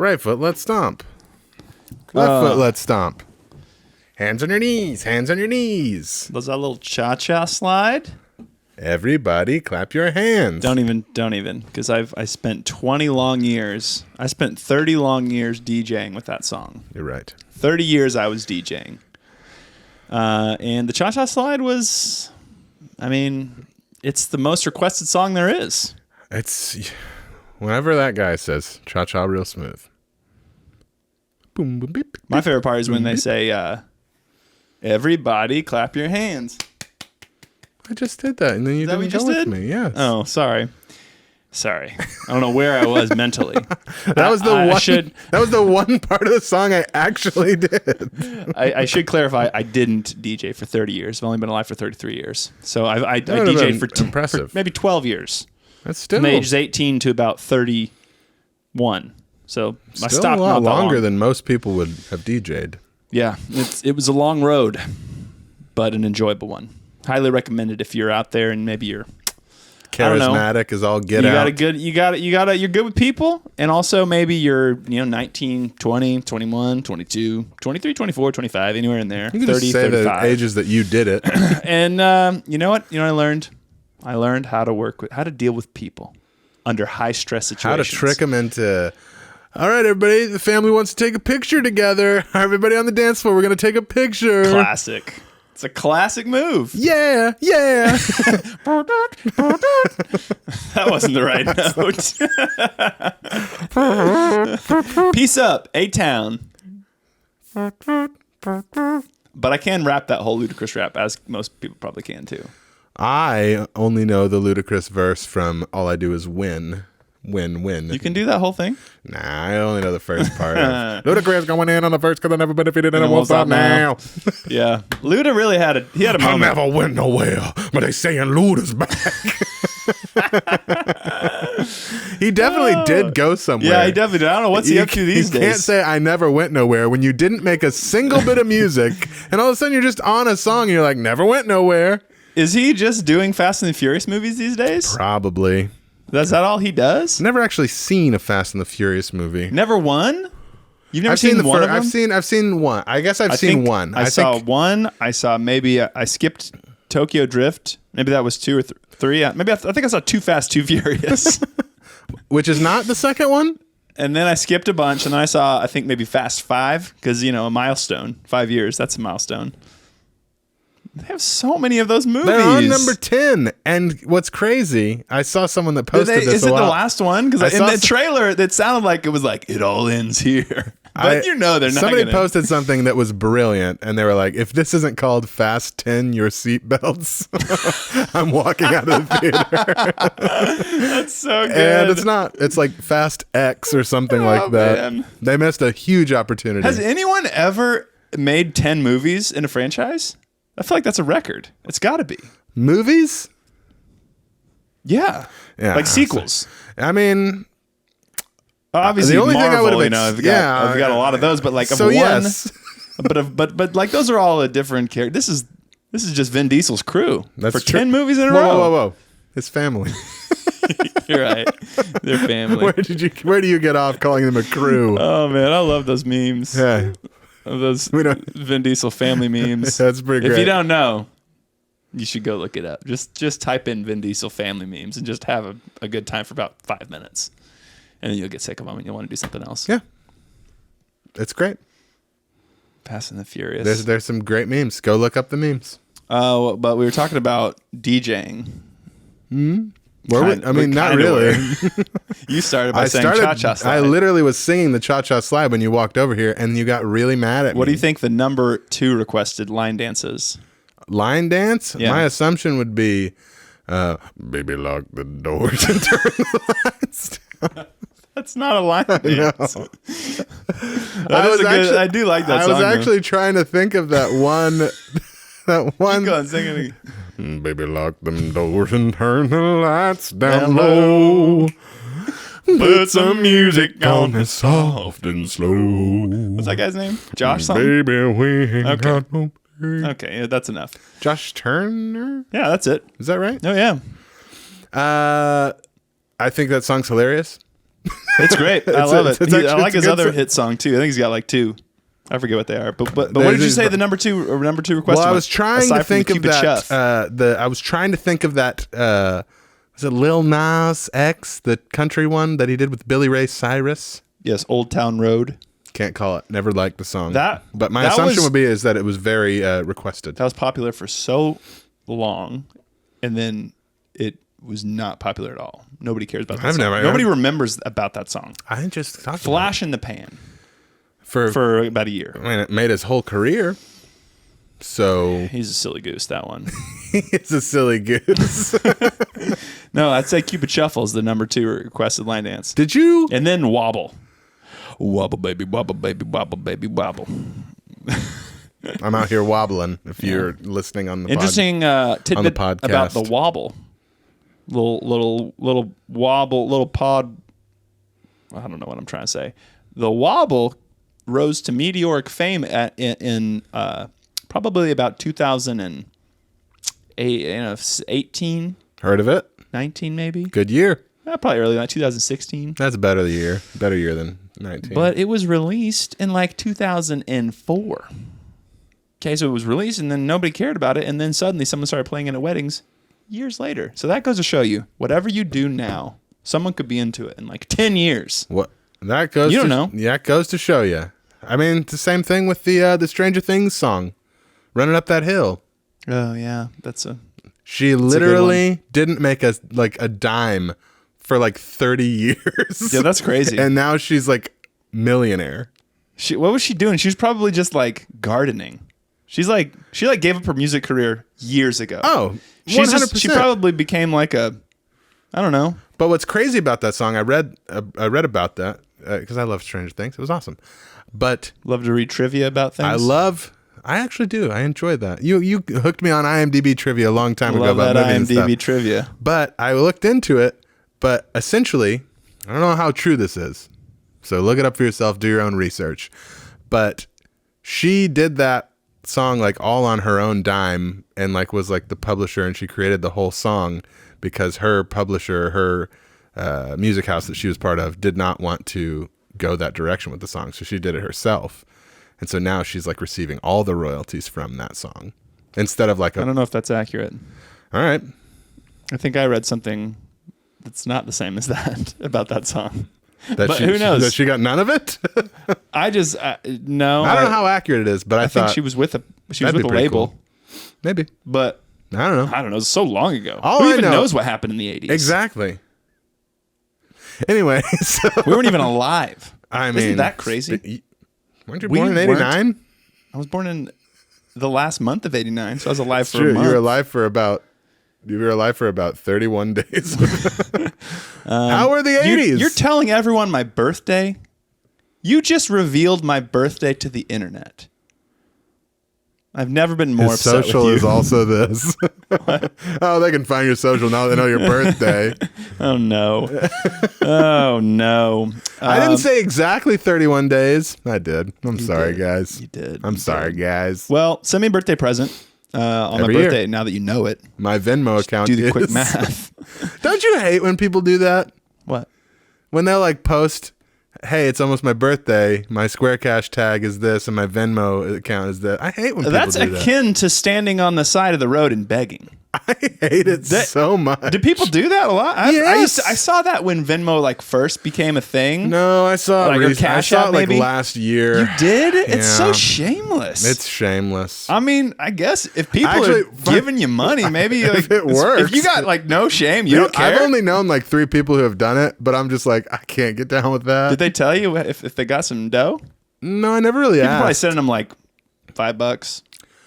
Right foot, let's stomp. Left foot, let's stomp. Hands on your knees. Hands on your knees. Was that a little cha-cha slide? Everybody clap your hands. Don't even, because I spent 20 long years. I spent 30 long years DJing with that song. You're right. 30 years I was DJing. And the cha-cha slide was, I mean, it's the most requested song there is. It's whenever that guy says cha-cha real smooth. Boom, boom, beep, My beep, favorite part is when boom, they beep. say, everybody clap your hands. I just did that, and then you Is that didn't what go you with just did? me. Yes. Oh, sorry. I don't know where I was mentally. That was the I one. should- That was the one part of the song I actually did. I should clarify, I didn't DJ for 30 years. I've only been alive for 33 years. So I That would've DJed been for impressive. maybe 12 years. That's still From ages 18 to about 31. So I still stopped a lot not that longer long. than most people would have DJ'd. Yeah, it was a long road, but an enjoyable one. Highly recommended if you're out there and maybe you're don't know. Charismatic is all get you out. you're good with people, and also maybe you're 19, 20, 21, 22, 23, 24, 25, anywhere in there. You can 30, just say 35. the ages that you did it. And you know what? I learned how to deal with people under high stress situations. How to trick them into, all right, everybody, the family wants to take a picture together. Everybody on the dance floor, we're going to take a picture. Classic. It's a classic move. Yeah. That wasn't the right note. Peace up, A-Town. But I can rap that whole Ludacris rap, as most people probably can too. I only know the Ludacris verse from All I Do Is Win. Win. You can do that whole thing? Nah, I only know the first part. Ludacris going in on the first because I never been defeated and I And won't stop now. Yeah. Luda really had a I moment. never went nowhere, but they saying Luda's back. He definitely did go somewhere. Yeah, he definitely did. I don't know what's he up to these You days. can't say I never went nowhere when you didn't make a single bit of music, and all of a sudden you're just on a song and you're like, never went nowhere. Is he just doing Fast and the Furious movies these days? Probably. Is that all he does? Never actually seen a Fast and the Furious movie. Never one? You've never I've seen the one first. of them? I've seen one. I guess I've I seen think one. I saw one. I saw maybe I skipped Tokyo Drift. Maybe that was 2 or 3. Maybe I think I saw Too Fast, Too Furious. Which is not the second one. And then I skipped a bunch, and then I saw I think maybe Fast 5 because a milestone. 5 years. That's a milestone. They have so many of those movies. They're on number 10. And what's crazy, I saw someone that posted this Is a it the while. last one? Because in saw the trailer, it sounded like it was like, it all ends here. But they're not Somebody gonna. posted something that was brilliant, and they were like, if this isn't called Fast 10 Your Seatbelts, I'm walking out of the theater. That's so good. And it's not. It's like Fast X or something like that. man. They missed a huge opportunity. Has anyone ever made 10 movies in a franchise? I feel like that's a record. It's got to be. Movies? Yeah. Yeah. Like sequels. I mean, Obviously, the only Marvel, thing I would have I've got a lot of those, but like so of one, yes. but like those are all a different character. This is just Vin Diesel's crew That's for true. 10 movies in a Whoa, row. whoa. His family. You're right. Their family. Where do you get off calling them a crew? Oh man, I love those memes. Yeah. Those We don't- Vin Diesel family memes. That's pretty If great. you don't know, you should go look it up. Just type in Vin Diesel family memes and just have a good time for about 5 minutes. And then you'll get sick of them and you'll want to do something else. Yeah. It's great. Fast and the Furious. There's some great memes. Go look up the memes. Oh, but we were talking about DJing. I mean, not really. You started by saying cha-cha slide. I literally was singing the cha-cha slide when you walked over here, and you got really mad at me. What do you think the number 2 requested line dance is? Line dance? Yeah. My assumption would be, baby, lock the doors and turn the lights down. That's not a line dance. I do like that I song. was actually trying to think of that one. That one. Go on, sing it again. Baby, lock them doors and turn the lights down low. Put some music on it soft and slow. What's that guy's name? Josh something? Baby, we ain't Okay. got no baby. Okay, yeah, that's enough. Josh Turner? Yeah, that's it. Is that right? Oh, yeah. I think that song's hilarious. It's great. I It's love a- it. it's I actually- like it's a his good other song. hit song too. I think he's got like two. I forget what they are. But what did There's- you say the number two request? Well, I was? was trying Aside to from the think of Cupid that. Chef. I was trying to think of that. Was it Lil Nas X, the country one that he did with Billy Ray Cyrus? Yes, Old Town Road. Can't call it. Never liked the song. But my that assumption was- would be is that it was very requested. That was popular for so long, and then it was not popular at all. Nobody cares about that I've song. never Nobody heard- remembers about that song. I just talked Flash in the pan about it. for about a year. I mean, it made his whole career. So He's a silly goose, that one. it's a silly goose. No, I'd say Cupid Shuffle is the number two requested line dance. Did you? And then Wobble. Wobble, baby, wobble, baby, wobble, baby, wobble. I'm out here wobbling. If you're listening on the Interesting tidbit podcast. about the wobble. Little wobble, little pod. I don't know what I'm trying to say. The wobble rose to meteoric fame in probably about 2018, Heard of it? 19 maybe. Good year. Probably early, like 2016. That's a better year. Better year than 19. But it was released in like 2004. Okay, so it was released and then nobody cared about it. And then suddenly someone started playing it at weddings years later. So that goes to show you, whatever you do now, someone could be into it in like 10 years. What that goes? You don't to, know. Yeah, it goes to show you. I mean, it's the same thing with the Stranger Things song, "Running Up That Hill." Oh, yeah. That's a. She literally didn't make a dime for like 30 years. Yeah, that's crazy. And now she's like millionaire. What was she doing? She was probably just like gardening. She gave up her music career years ago. Oh, She's 100%. she probably became like I don't know. But what's crazy about that song, I read about that because I love Stranger Things. It was awesome. But Love to read trivia about things. I actually do. I enjoy that. You hooked me on IMDb trivia a long time ago Love about that movies and IMDb stuff. trivia. But I looked into it. But essentially, I don't know how true this is. So look it up for yourself. Do your own research. But she did that song like all on her own dime and like was like the publisher, and she created the whole song because her publisher, her music house that she was part of, did not want to go that direction with the song. So she did it herself. And so now she's like receiving all the royalties from that song instead of like I don't know if that's accurate. all right. I think I read something that's not the same as that about that song. That But she, who knows? That she got none of it? I just no. I don't know how accurate it is, but I I think thought she was with a that'd be pretty label, cool. Maybe. but I don't know. I don't know. It's so long ago. All Who I even know- knows what happened in the 80s? Exactly. Anyway, so We weren't even alive. I mean, Isn't that crazy? Weren't you We born in weren't. '89? I was born in the last month of '89, so I was alive for True. a You month. were alive for about 31 days. How were the '80s? You're telling everyone my birthday? You just revealed my birthday to the internet. I've never been more His upset social with you. is also this. Oh, they can find your social now they know your birthday. Oh no! Oh no! I didn't say exactly 31 days. I did. I'm sorry, did. guys. You did. I'm You sorry, did. guys. Well, send me a birthday present on Every my year. birthday. Now that you know it, My Venmo account do the is. quick math. Don't you hate when people do that? What? When they'll like post, hey, it's almost my birthday. My Square Cash tag is this, and my Venmo account is that. I hate when people That's do that. akin to standing on the side of the road and begging. I hate it so much. Do people do that a lot? Yes. I saw that when Venmo like first became a thing. No, I saw Like it. your I Cash saw App, it like maybe? last year. You did? It's so Yeah. shameless. It's shameless. I mean, I guess if people Actually, are giving you money, maybe like, it works. If you got like no shame, you don't care. I've only known like 3 people who have done it, but I'm just like, I can't get down with that. Did they tell you if they got some dough? No, I never really People probably asked. sending them like $5.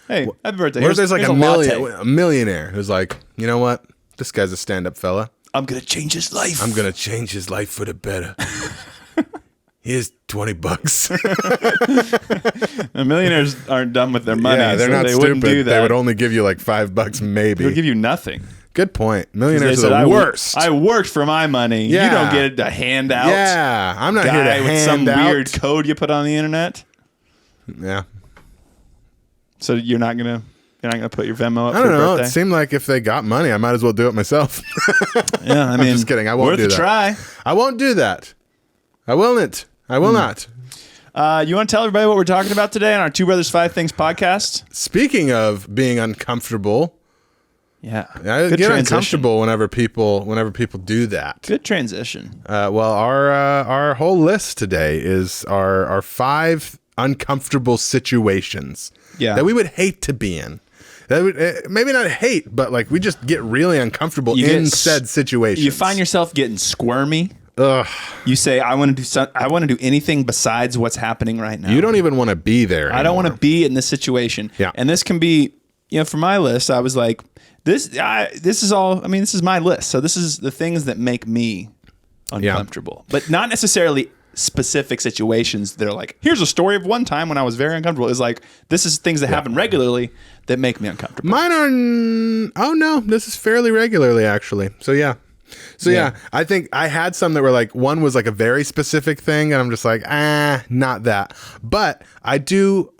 Hey, happy birthday. What if there's like here's a latte. millionaire who's like, you know what? This guy's a stand-up fella. I'm gonna change his life. I'm gonna change his life for the better. Here's $20. Millionaires aren't done with their money. Yeah, they're so not they stupid. wouldn't do that. They would only give you like $5 maybe. They would give you nothing. Good point. They Millionaires said, are I the wo- worst. I worked for my money. Yeah. You don't get a handout. Yeah, I'm not here to Guy with hand some out. weird code you put on the internet. Yeah, So you're not gonna put your Venmo up I for don't your know. birthday? It seemed like if they got money, I might as well do it myself. Yeah, I mean, just kidding. I won't worth do a that. try. I won't do that. I will not. You want to tell everybody what we're talking about today on our Two Brothers Five Things podcast? Speaking of being uncomfortable, Yeah. I Good get transition. uncomfortable whenever people do that. Good transition. Well, our whole list today is our 5 uncomfortable situations that we would hate to be in. That would maybe not hate, but like we just get really uncomfortable in said situations. You find yourself getting squirmy. Ugh. You say, I want to do anything besides what's happening right now. You don't even want to be there. I don't want to be in this situation. Yeah. And this can be, for my list, I was like, this is all, this is my list. So this is the things that make me uncomfortable, but not necessarily specific situations that are like, here's a story of one time when I was very uncomfortable. It's like, this is things that happen regularly that make me uncomfortable. Mine are, this is fairly regularly actually. So yeah. I think I had some that were like, one was like a very specific thing and I'm just like, not that. But I do,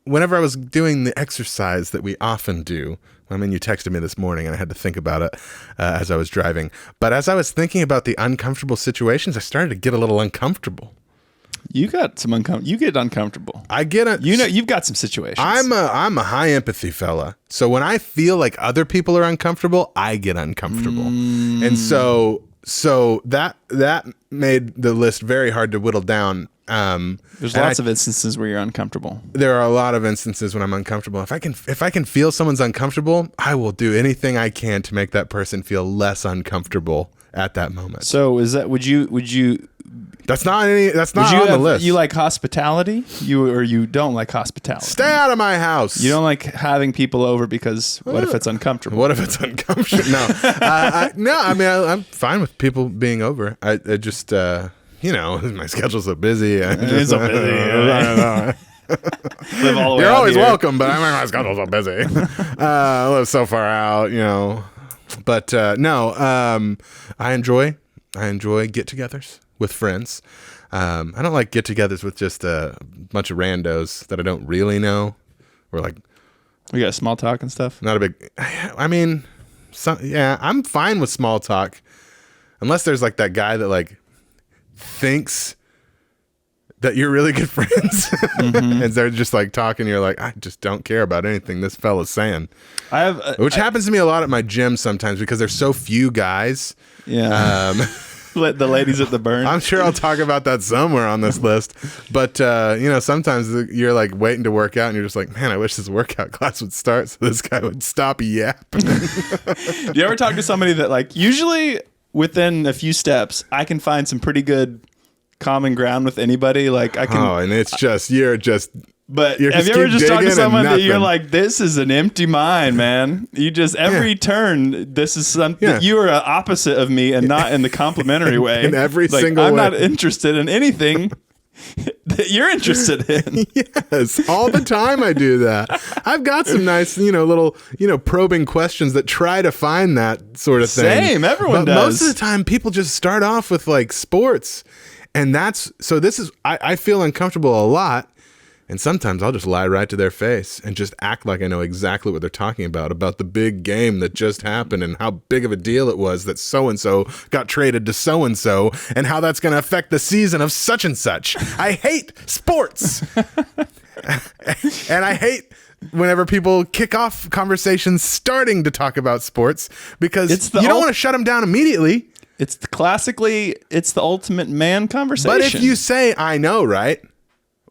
whenever I was doing the exercise that we often do, you texted me this morning and I had to think about it as I was driving. But as I was thinking about the uncomfortable situations, I started to get a little uncomfortable. You got some you get uncomfortable. I get you've got some situations. I'm a high empathy fella. So when I feel like other people are uncomfortable, I get uncomfortable. And so that made the list very hard to whittle down. There's lots of instances where you're uncomfortable. There are a lot of instances when I'm uncomfortable. If I can feel someone's uncomfortable, I will do anything I can to make that person feel less uncomfortable at that moment. So would you That's not on the list. You like hospitality? You don't like hospitality? Stay out of my house. You don't like having people over because what if it's uncomfortable? What if it's uncomfortable? No. I'm fine with people being over. I just my schedule's so busy. It's so busy. Live all the way You're out always here. welcome, but my schedule's so busy. I live so far out, But no, I enjoy get-togethers with friends. I don't like get-togethers with just a bunch of randos that I don't really know. Or like, We got small talk and stuff. not a big. I'm fine with small talk, unless there's like that guy that like thinks that you're really good friends, and they're just like talking. You're like, I just don't care about anything this fella's saying. Which happens to me a lot at my gym sometimes because there's so few guys. Yeah. Let the ladies at the burn. I'm sure I'll talk about that somewhere on this list. But, sometimes you're like waiting to work out and you're just like, man, I wish this workout class would start so this guy would stop yapping. Do you ever talk to somebody that like, usually within a few steps, I can find some pretty good common ground with anybody. Like I can. Oh, and it's just, But You're have just you ever keep just talked to digging someone and that you're nothing. like, this is an empty mind, man? You just, every turn, this is something, Yeah. you are an opposite of me and not in the complimentary way. In every Like, single I'm way. not interested in anything that you're interested in. Yes, all the time I do that. I've got some nice, little, probing questions that try to find that sort of thing. Same, everyone but does. most of the time, people just start off with like sports, and I feel uncomfortable a lot. And sometimes I'll just lie right to their face and just act like I know exactly what they're talking about the big game that just happened and how big of a deal it was that so-and-so got traded to so-and-so and how that's going to affect the season of such and such. I hate sports. And I hate whenever people kick off conversations starting to talk about sports because you don't want to shut them down immediately. It's the ultimate man conversation. But if you say, I know, right?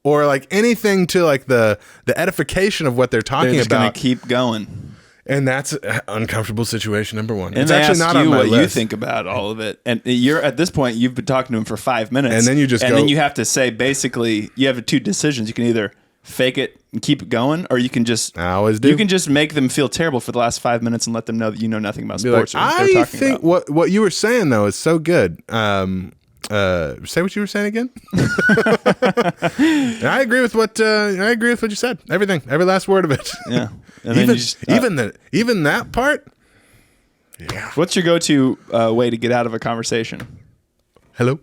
Or like anything to like the edification of what they're talking they're just about. going to keep going. And that's uncomfortable situation number one. And It's they actually ask not you on my what list. you think about all of it. And you're at this point, you've been talking to him for 5 minutes. And then you just then you have to say, basically, you have 2 decisions. You can either fake it and keep it going, or you can just I always do. You can just make them feel terrible for the last 5 minutes and let them know that you know nothing about Be like, sports or what they're I talking think about. what you were saying though is so good. Say what you were saying again. And I agree with what you said. Everything, every last word of it. Yeah. And then you just, even that part. Yeah. what's your go-to way to get out of a conversation? Hello.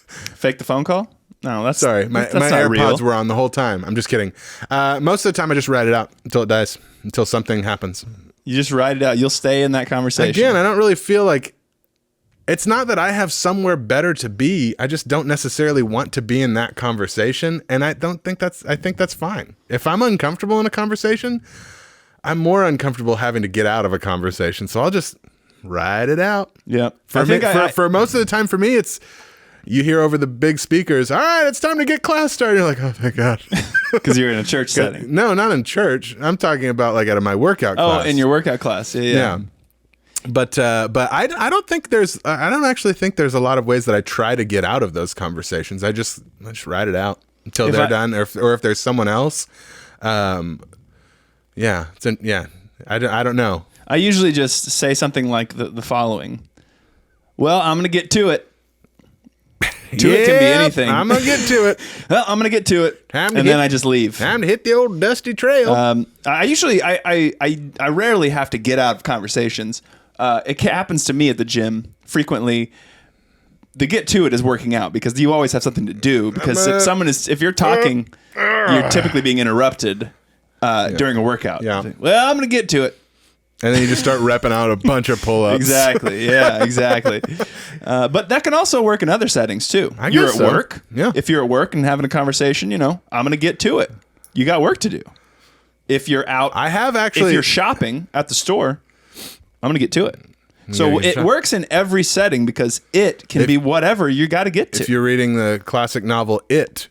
Fake the phone call? No, that's Sorry, my that's not AirPods real. were on the whole time. I'm just kidding. Most of the time, I just ride it out until it dies, until something happens. You just ride it out. You'll stay in that conversation. Again, I don't really feel like it's not that I have somewhere better to be. I just don't necessarily want to be in that conversation. And I think that's fine. If I'm uncomfortable in a conversation, I'm more uncomfortable having to get out of a conversation. So I'll just ride it out. Yeah. For most of the time, for me, it's you hear over the big speakers, all right, it's time to get class started. You're like, oh, thank God. Because you're in a church setting. No, not in church. I'm talking about like out of my workout class. Oh, in your workout class. Yeah. But I don't actually think there's a lot of ways that I try to get out of those conversations. I just ride it out until they're done, or if there's someone else. I don't know. I usually just say something like the following. Well, I'm going to get to it. It can be anything. I'm going to get to it. Well, I'm going to get to it. Then I just leave. Time to hit the old dusty trail. I rarely have to get out of conversations. It happens to me at the gym frequently. The get to it is working out because you always have something to do. Because if you're talking, you're typically being interrupted during a workout. Yeah. Well, I'm going to get to it. And then you just start repping out a bunch of pull-ups. Exactly. Yeah, exactly. But that can also work in other settings too. You're at work. Yeah. If you're at work and having a conversation, I'm going to get to it. You got work to do. If you're out, if you're shopping at the store, I'm going to get to it. So it works in every setting because it can be whatever you got to get to. If you're reading the classic novel It,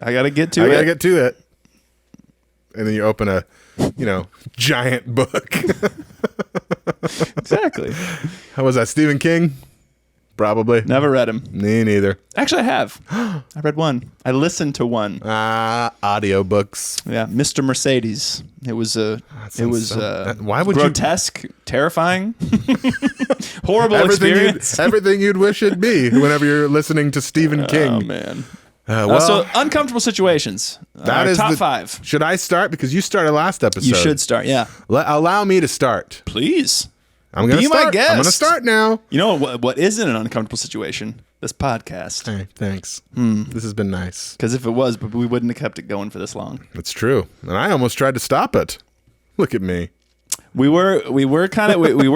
I got to get to it. I got to get to it. And then you open a giant book. Exactly. How was that? Stephen King? Probably. Never read him. Me neither. Actually, I have. I read one. I listened to one. Audiobooks. Yeah, Mr. Mercedes. It was why would grotesque, terrifying, horrible experience. Everything you'd wish it'd be whenever you're listening to Stephen King. Oh man. So uncomfortable situations. That is top 5. Should I start? Because you started last episode. You should start. Yeah. Allow me to start. Please. I'm going to start. My guest. I'm going to start now. You know what isn't an uncomfortable situation? This podcast. Hey, thanks. This has been nice. Because if it was, but we wouldn't have kept it going for this long. It's true. And I almost tried to stop it. Look at me. We were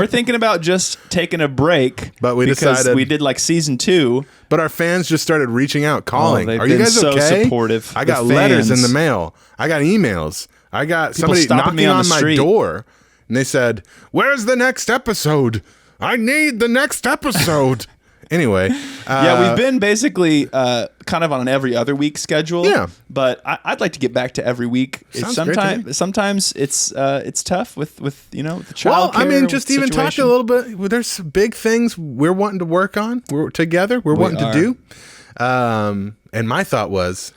thinking about just taking a break, but we decided we did like season 2. But our fans just started reaching out, calling. Are you guys okay? So supportive. I got letters in the mail. I got emails. I got somebody knocking on my door, and they said, "Where's the next episode? I need the next episode." Anyway, we've been basically kind of on an every other week schedule. Yeah, but I'd like to get back to every week. Sometimes it's tough with the child. Well, I mean, just even talk a little bit. There's big things we're wanting to work on. We're together. We're wanting to do. And my thought was,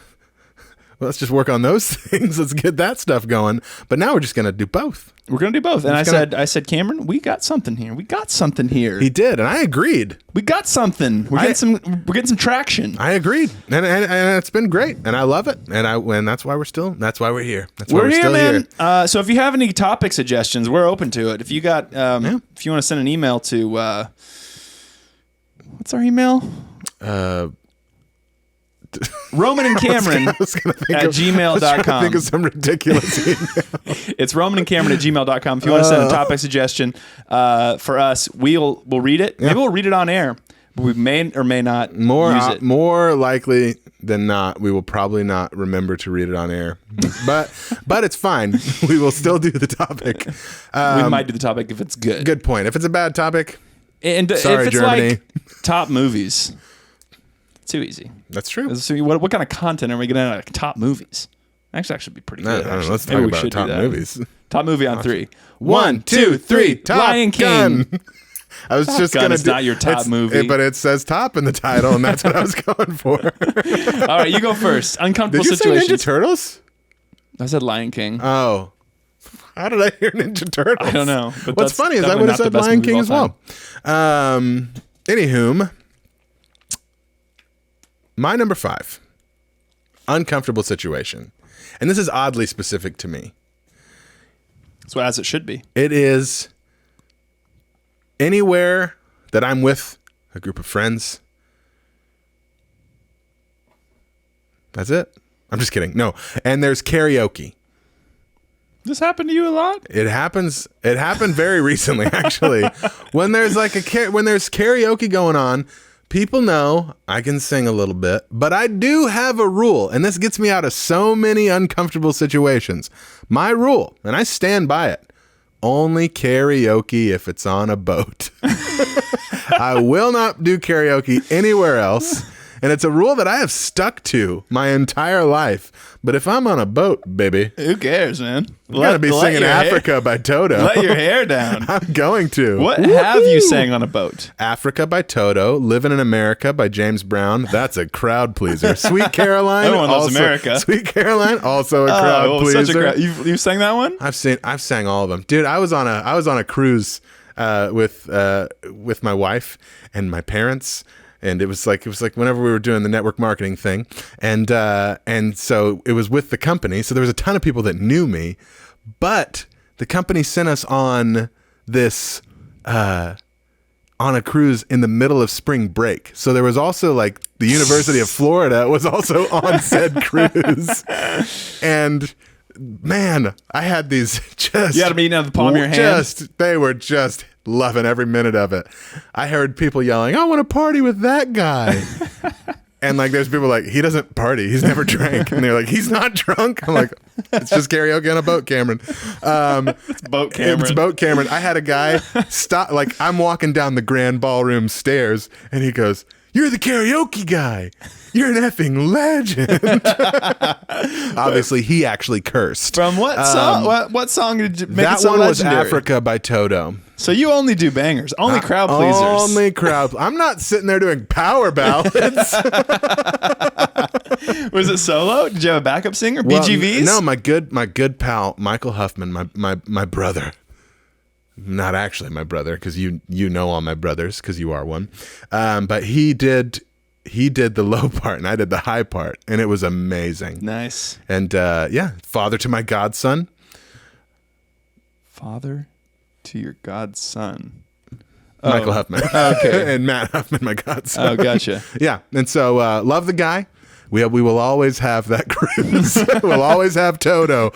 well, let's just work on those things. Let's get that stuff going. But now we're just going to do both. We're going to do both. And I said, Cameron, we got something here. We got something here. He did, and I agreed. We got something. We're getting some traction. I agreed, and it's been great, and I love it, and that's why we're here. That's why we're still here, man. So if you have any topic suggestions, we're open to it. If you got, if you want to send an email to, what's our email? Roman and Cameron at gmail.com. Think of some ridiculous email. It's Roman and Cameron at gmail.com. If you want to send a topic suggestion for us, we'll read it. Maybe we'll read it on air. But we may or may not use it. More likely than not, we will probably not remember to read it on air. But it's fine. We will still do the topic. We might do the topic if it's good. Good point. If it's a bad topic, and sorry, if it's Germany. Like top movies. Too easy. That's true. So what kind of content are we getting out of top movies? Actually, be pretty good. I don't know. Let's talk about top movies. Top movie on 3. 1, 2, 3. Top Lion King. Gun. I was just going to do. Not your top movie, but it says top in the title, and that's what I was going for. All right, you go first. Uncomfortable situations. Did you say Ninja Turtles? I said Lion King. Oh. How did I hear Ninja Turtles? I don't know. But what's funny is I would have said Lion King as well. Anywho. My number 5, uncomfortable situation. And this is oddly specific to me. So as it should be. It is anywhere that I'm with a group of friends. That's it. I'm just kidding. No. And there's karaoke. This happened to you a lot? It happens. It happened very recently, actually. When there's like when there's karaoke going on, people know I can sing a little bit, but I do have a rule, and this gets me out of so many uncomfortable situations. My rule, and I stand by it: only karaoke if it's on a boat. I will not do karaoke anywhere else. And it's a rule that I have stuck to my entire life. But if I'm on a boat, baby, Who cares, man? I'm going to be singing Africa by Toto. Let your hair down. I'm going to. What have you sang on a boat? Africa by Toto, Living in America by James Brown. That's a crowd pleaser. Sweet Caroline. Everyone loves also, America. Sweet Caroline, also a crowd pleaser. Such a crowd. You sang that one? I've sang all of them, dude. I was on a cruise with my wife and my parents. And it was like whenever we were doing the network marketing thing, and so it was with the company. So there was a ton of people that knew me, but the company sent us on this on a cruise in the middle of spring break. So there was also like the University of Florida was also on said cruise, and man, I had these just You had them eating out of the palm of your hand? They were just loving every minute of it. I heard people yelling, "I want to party with that guy." And like there's people like, he doesn't party, he's never drank. And they're like, he's not drunk. I'm like, it's just karaoke on a boat, Cameron. It's Boat Cameron. It's Boat Cameron. I had a guy stop, like I'm walking down the grand ballroom stairs and he goes, "You're the karaoke guy. You're an effing legend." Obviously, he actually cursed. From what song? What song did you make That it so one was legendary? Africa by Toto. So you only do bangers, only crowd pleasers. Only crowd. I'm not sitting there doing power ballads. Was it solo? Did you have a backup singer? Well, BGVs? No, my good pal Michael Huffman, my brother. Not actually my brother, because you know all my brothers because you are one. But he did the low part and I did the high part, and it was amazing. Nice. And father to my godson. Father to your godson. Michael Huffman. Okay. And Matt Huffman, my godson. Oh, gotcha. Yeah. And so love the guy. We will always have that cruise. We'll always have Toto.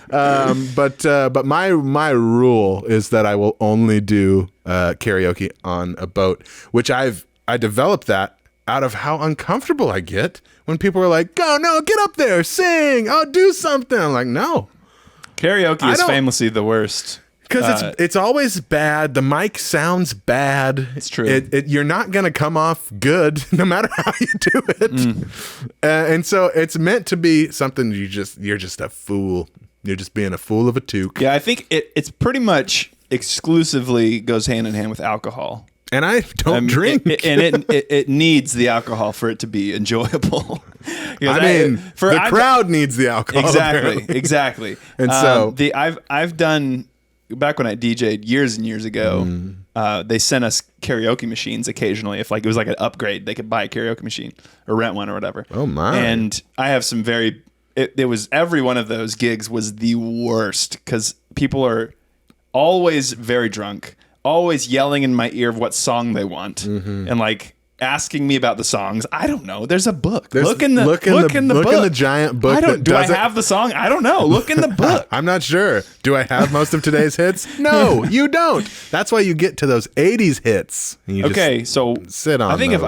But my rule is that I will only do karaoke on a boat, which I developed that out of how uncomfortable I get when people are like, "Go, no, get up there, sing, oh, do something." I'm like, no. Karaoke is famously the worst. Because it's always bad. The mic sounds bad. It's true. You're not going to come off good no matter how you do it. And so it's meant to be something you're just a fool. You're just being a fool of a toque. Yeah, I think it's pretty much exclusively goes hand in hand with alcohol. And I don't drink. It needs the alcohol for it to be enjoyable. The crowd needs the alcohol. Exactly. And so I've done, back when I DJ'd years and years ago, they sent us karaoke machines occasionally. If like it was like an upgrade, they could buy a karaoke machine or rent one or whatever. Oh my! And I have some it was every one of those gigs was the worst because people are always very drunk, always yelling in my ear of what song they want, and like asking me about the songs. I don't know. There's a book. Look in the book. Look in the giant book. Do I have the song? I don't know. Look in the book. I'm not sure. Do I have most of today's hits? No, you don't. That's why you get to those 80s hits. Okay, so sit on. I think those. if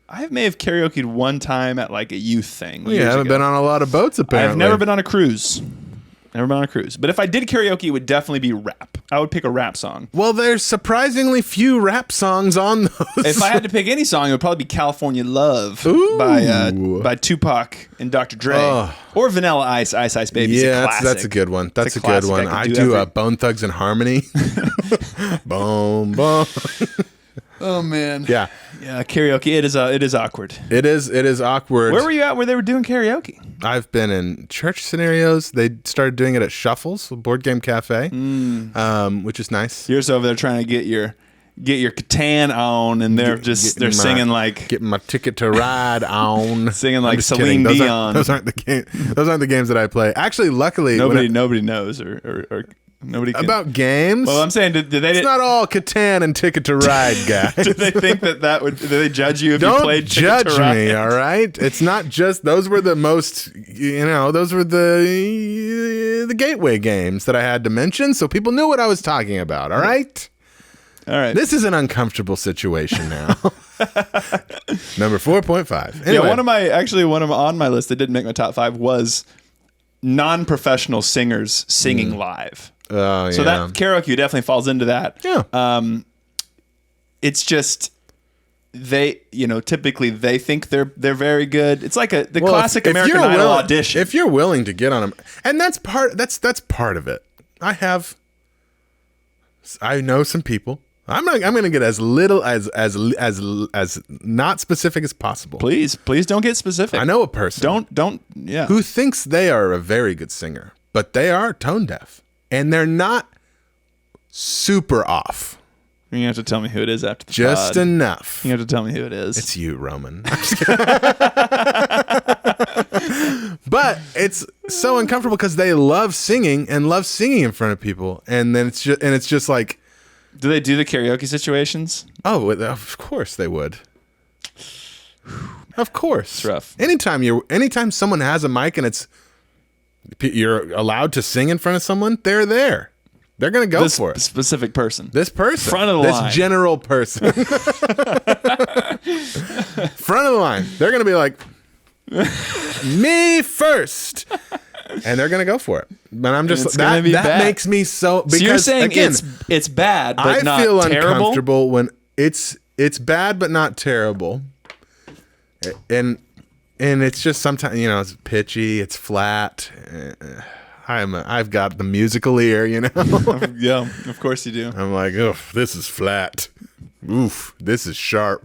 I may have karaoke'd one time at like a youth thing. You haven't been on a lot of boats, apparently. I've never been on a cruise. But if I did karaoke, it would definitely be rap. I would pick a rap song. Well, there's surprisingly few rap songs on those. If I had to pick any song, it would probably be California Love by Tupac and Dr. Dre. Or Vanilla Ice, Ice Ice Baby. Yeah, that's a good one. That's a good one. I do Bone Thugs and Harmony. Boom, boom. Oh man. Yeah. Yeah, karaoke. It is awkward. It is awkward. Where were you at where they were doing karaoke? I've been in church scenarios. They started doing it at Shuffles, Board Game Cafe, which is nice. You're just over there trying to get your Catan on, and they're singing like getting my Ticket to Ride on, singing like Celine Dion. Those aren't the games that I play. Actually, luckily, nobody knows or Nobody can. About games? Well, I'm saying, did they? It's not all Catan and Ticket to Ride, guys. Did they think that would? Did they judge you if you Don't played judge Ticket to Ride? me, all right? It's not just those were the most, those were the gateway games that I had to mention, so people knew what I was talking about, all right? All right. This is an uncomfortable situation now. Number 4.5. Anyway, Yeah, one of them on my list that didn't make my top 5 was non-professional singers singing live. oh, So yeah. that karaoke definitely falls into that. Yeah. It's just they, typically they think they're very good. It's like the Well, classic if American you're Idol willing- audition. If you're willing to get on them, and that's part of it. I know some people. I'm going to get as little as not specific as possible. please don't get specific. I know a person Yeah. who thinks they are a very good singer, but they are tone deaf, and they're not super off, You're gonna have to tell me who it is after the just pod. enough. You have to tell me who it is. It's you, Roman. I'm just kidding. But it's so uncomfortable because they love singing in front of people, and then it's just like, Do they do the karaoke situations? oh, of course they would. Of course, It's rough. Anytime someone has a mic and you're allowed to sing in front of someone, they're there. They're gonna go This for it. specific person. This person, Front of the this line. general person, front of the line. They're gonna be like, me first, and they're gonna go for it. But I'm just It's gonna be that bad. makes me so. Because So you're saying again, it's bad, but I not feel terrible? uncomfortable when it's bad but not terrible, and it's just sometimes it's pitchy, it's flat. I've got the musical ear, Yeah, of course you do. I'm like, oh, this is flat. Oof, this is sharp.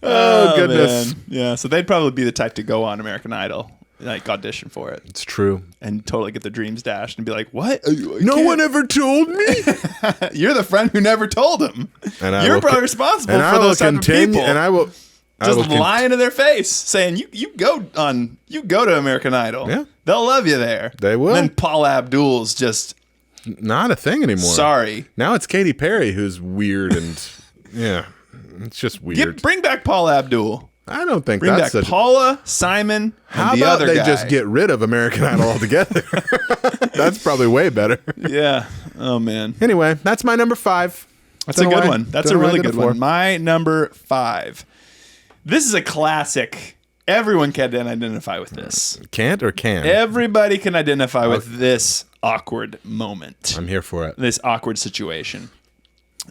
Oh, goodness. Man. Yeah, so they'd probably be the type to go on American Idol, like audition for it, It's true. and totally get their dreams dashed and be like, "What? No one ever told me. You're the friend who never told them. And I You're will probably responsible and for I will those type of continue. people. And I will just lying to their face, saying you go to American Idol. Yeah. They'll love you there. They will. And then Paul Abdul's just not a thing anymore. sorry. Now it's Katy Perry who's weird and yeah, it's just weird. Bring back Paul Abdul. I don't think Bring that's back such. Paula, Simon, How and the about other they guy. just get rid of American Idol altogether? That's probably way better. Yeah. Oh man. Anyway, that's my number 5. That's a good one. That's a really good one. My number 5. This is a classic. Everyone can identify with this. Can't or can? Everybody can identify with this awkward moment. I'm here for it. This awkward situation.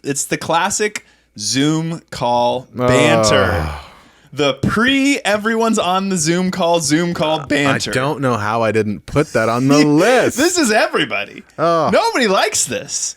It's the classic Zoom call banter. The everyone's on the Zoom call banter. I don't know how I didn't put that on the list. This is everybody. Oh. Nobody likes this.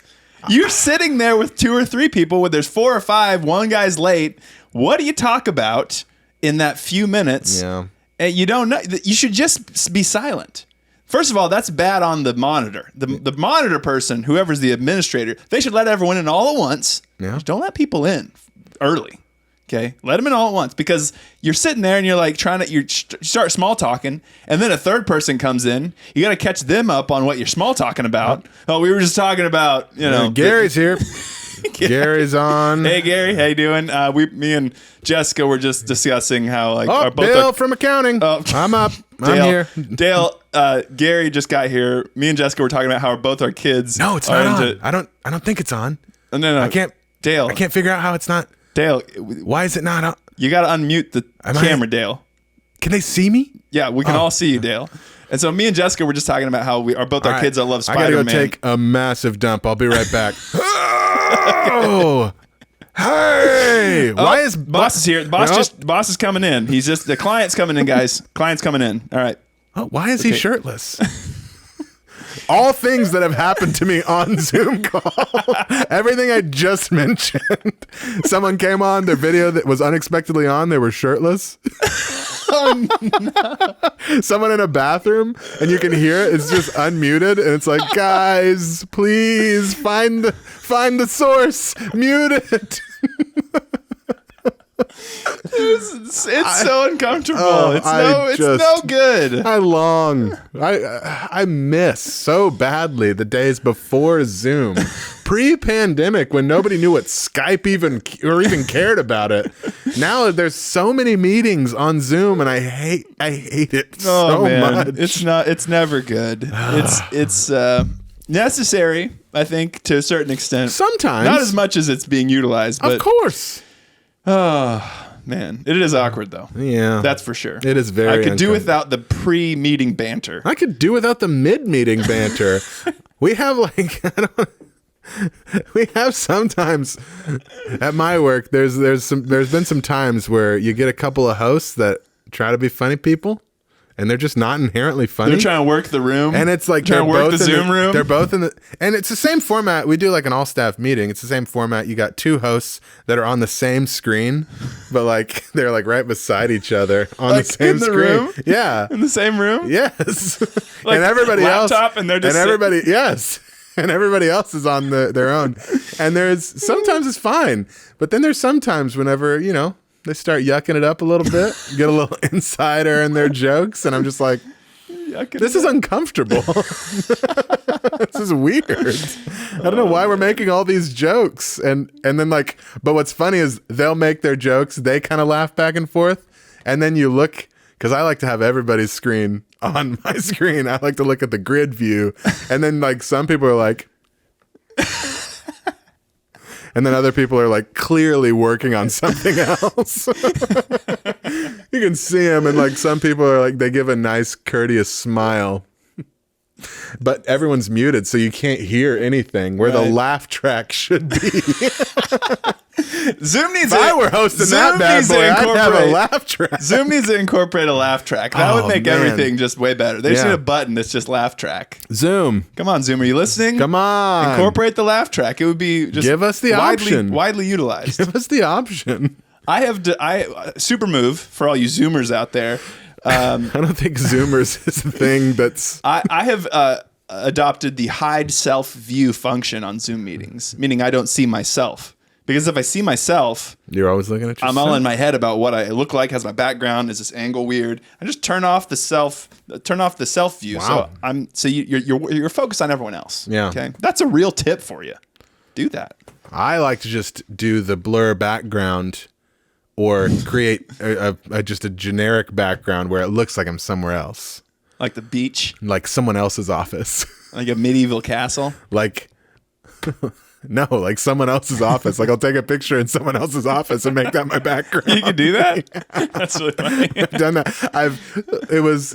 You're sitting there with 2 or 3 people where there's 4 or 5, one guy's late. What do you talk about in that few minutes? Yeah. And you don't know. You should just be silent. First of all, that's bad on the monitor. The monitor person, whoever's the administrator, they should let everyone in all at once. Yeah. Just don't let people in early. Okay, let them in all at once, because you're sitting there and you're like you start small talking, and then a third person comes in. You got to catch them up on what you're small talking about. Oh, we were just talking about Gary's here. Gary's on. Hey Gary, how you doing? Me and Jessica were just discussing how Oh, Bill from accounting. I'm up. I'm here. Dale, Gary just got here. Me and Jessica were talking about how both our kids. No, it's are not into, on. I don't think it's on. No. I can't. Dale, I can't figure out how it's not. Dale, Why is it not on? you got to unmute the camera, Dale. Can they see me? Yeah, we can all see you, Dale. And so me and Jessica were just talking about how we are both our All kids right. that love I gotta Spider-Man. go take a massive dump. I'll be right back. Oh, hey! Why is boss is here? Boss is coming in. He's just the client's coming in, guys. Client's coming in. All right. Oh, why is he shirtless? All things that have happened to me on Zoom call. Everything I just mentioned. Someone came on, their video that was unexpectedly on, they were shirtless. Oh, no. Someone in a bathroom, and you can hear it. It's just unmuted, and it's like, guys, please find the source. Mute it. It's so uncomfortable. Oh, It's no good. I miss so badly the days before Zoom, pre-pandemic, when nobody knew what Skype even cared about it. Now there's so many meetings on Zoom, and I hate it so much. It's never good. It's necessary, I think, to a certain extent. Sometimes, not as much as it's being utilized. But, of course. Oh man, it is awkward though. Yeah, that's for sure. It is very. I could do without the pre-meeting banter. I could do without the mid-meeting banter. We have we have sometimes at my work. There's been some times where you get a couple of hosts that try to be funny people, and they're just not inherently funny. They're trying to work the room, and it's like trying to work the Zoom room. They're both in the, and it's the same format. We do like an all-staff meeting. It's the same format. You got two hosts that are on the same screen, but like they're like right beside each other on like the same in the screen. Room? Yeah, in the same room. Yes, like and everybody laptop, else, and they're just yes. And everybody else is on their own. And sometimes it's fine. But then there's sometimes whenever, they start yucking it up a little bit, get a little insider in their jokes. And I'm just like, this is uncomfortable. This is weird. I don't know why we're making all these jokes. And then but what's funny is they'll make their jokes. They kind of laugh back and forth. And then you look, because I like to have everybody's screen on my screen. I like to look at the grid view. And then some people are like, and then other people are like clearly working on something else. You can see them. And some people are like, they give a nice courteous smile. But everyone's muted, so you can't hear anything where the laugh track should be. Zoom needs. If I were hosting that bad boy, I'd have a laugh track. Zoom needs to incorporate a laugh track. That would make everything just way better. They just need a button that's just laugh track. Zoom. Come on, Zoom. Are you listening? Come on. Incorporate the laugh track. It would be just give us the option. Widely utilized. Give us the option. I super move for all you Zoomers out there. I don't think Zoomers is a thing that's. I have adopted the hide self view function on Zoom meetings, meaning I don't see myself. Because if I see myself, you're always looking at yourself. I'm all in my head about what I look like. Has my background? Is this angle weird? I just turn off the self view. Wow. So you're focused on everyone else. Yeah. Okay. That's a real tip for you. Do that. I like to just do the blur background, or create just a generic background where it looks like I'm somewhere else, like the beach, like someone else's office, like a medieval castle, No, like someone else's office. Like I'll take a picture in someone else's office and make that my background. You can do that? That's really funny. I've done that. It was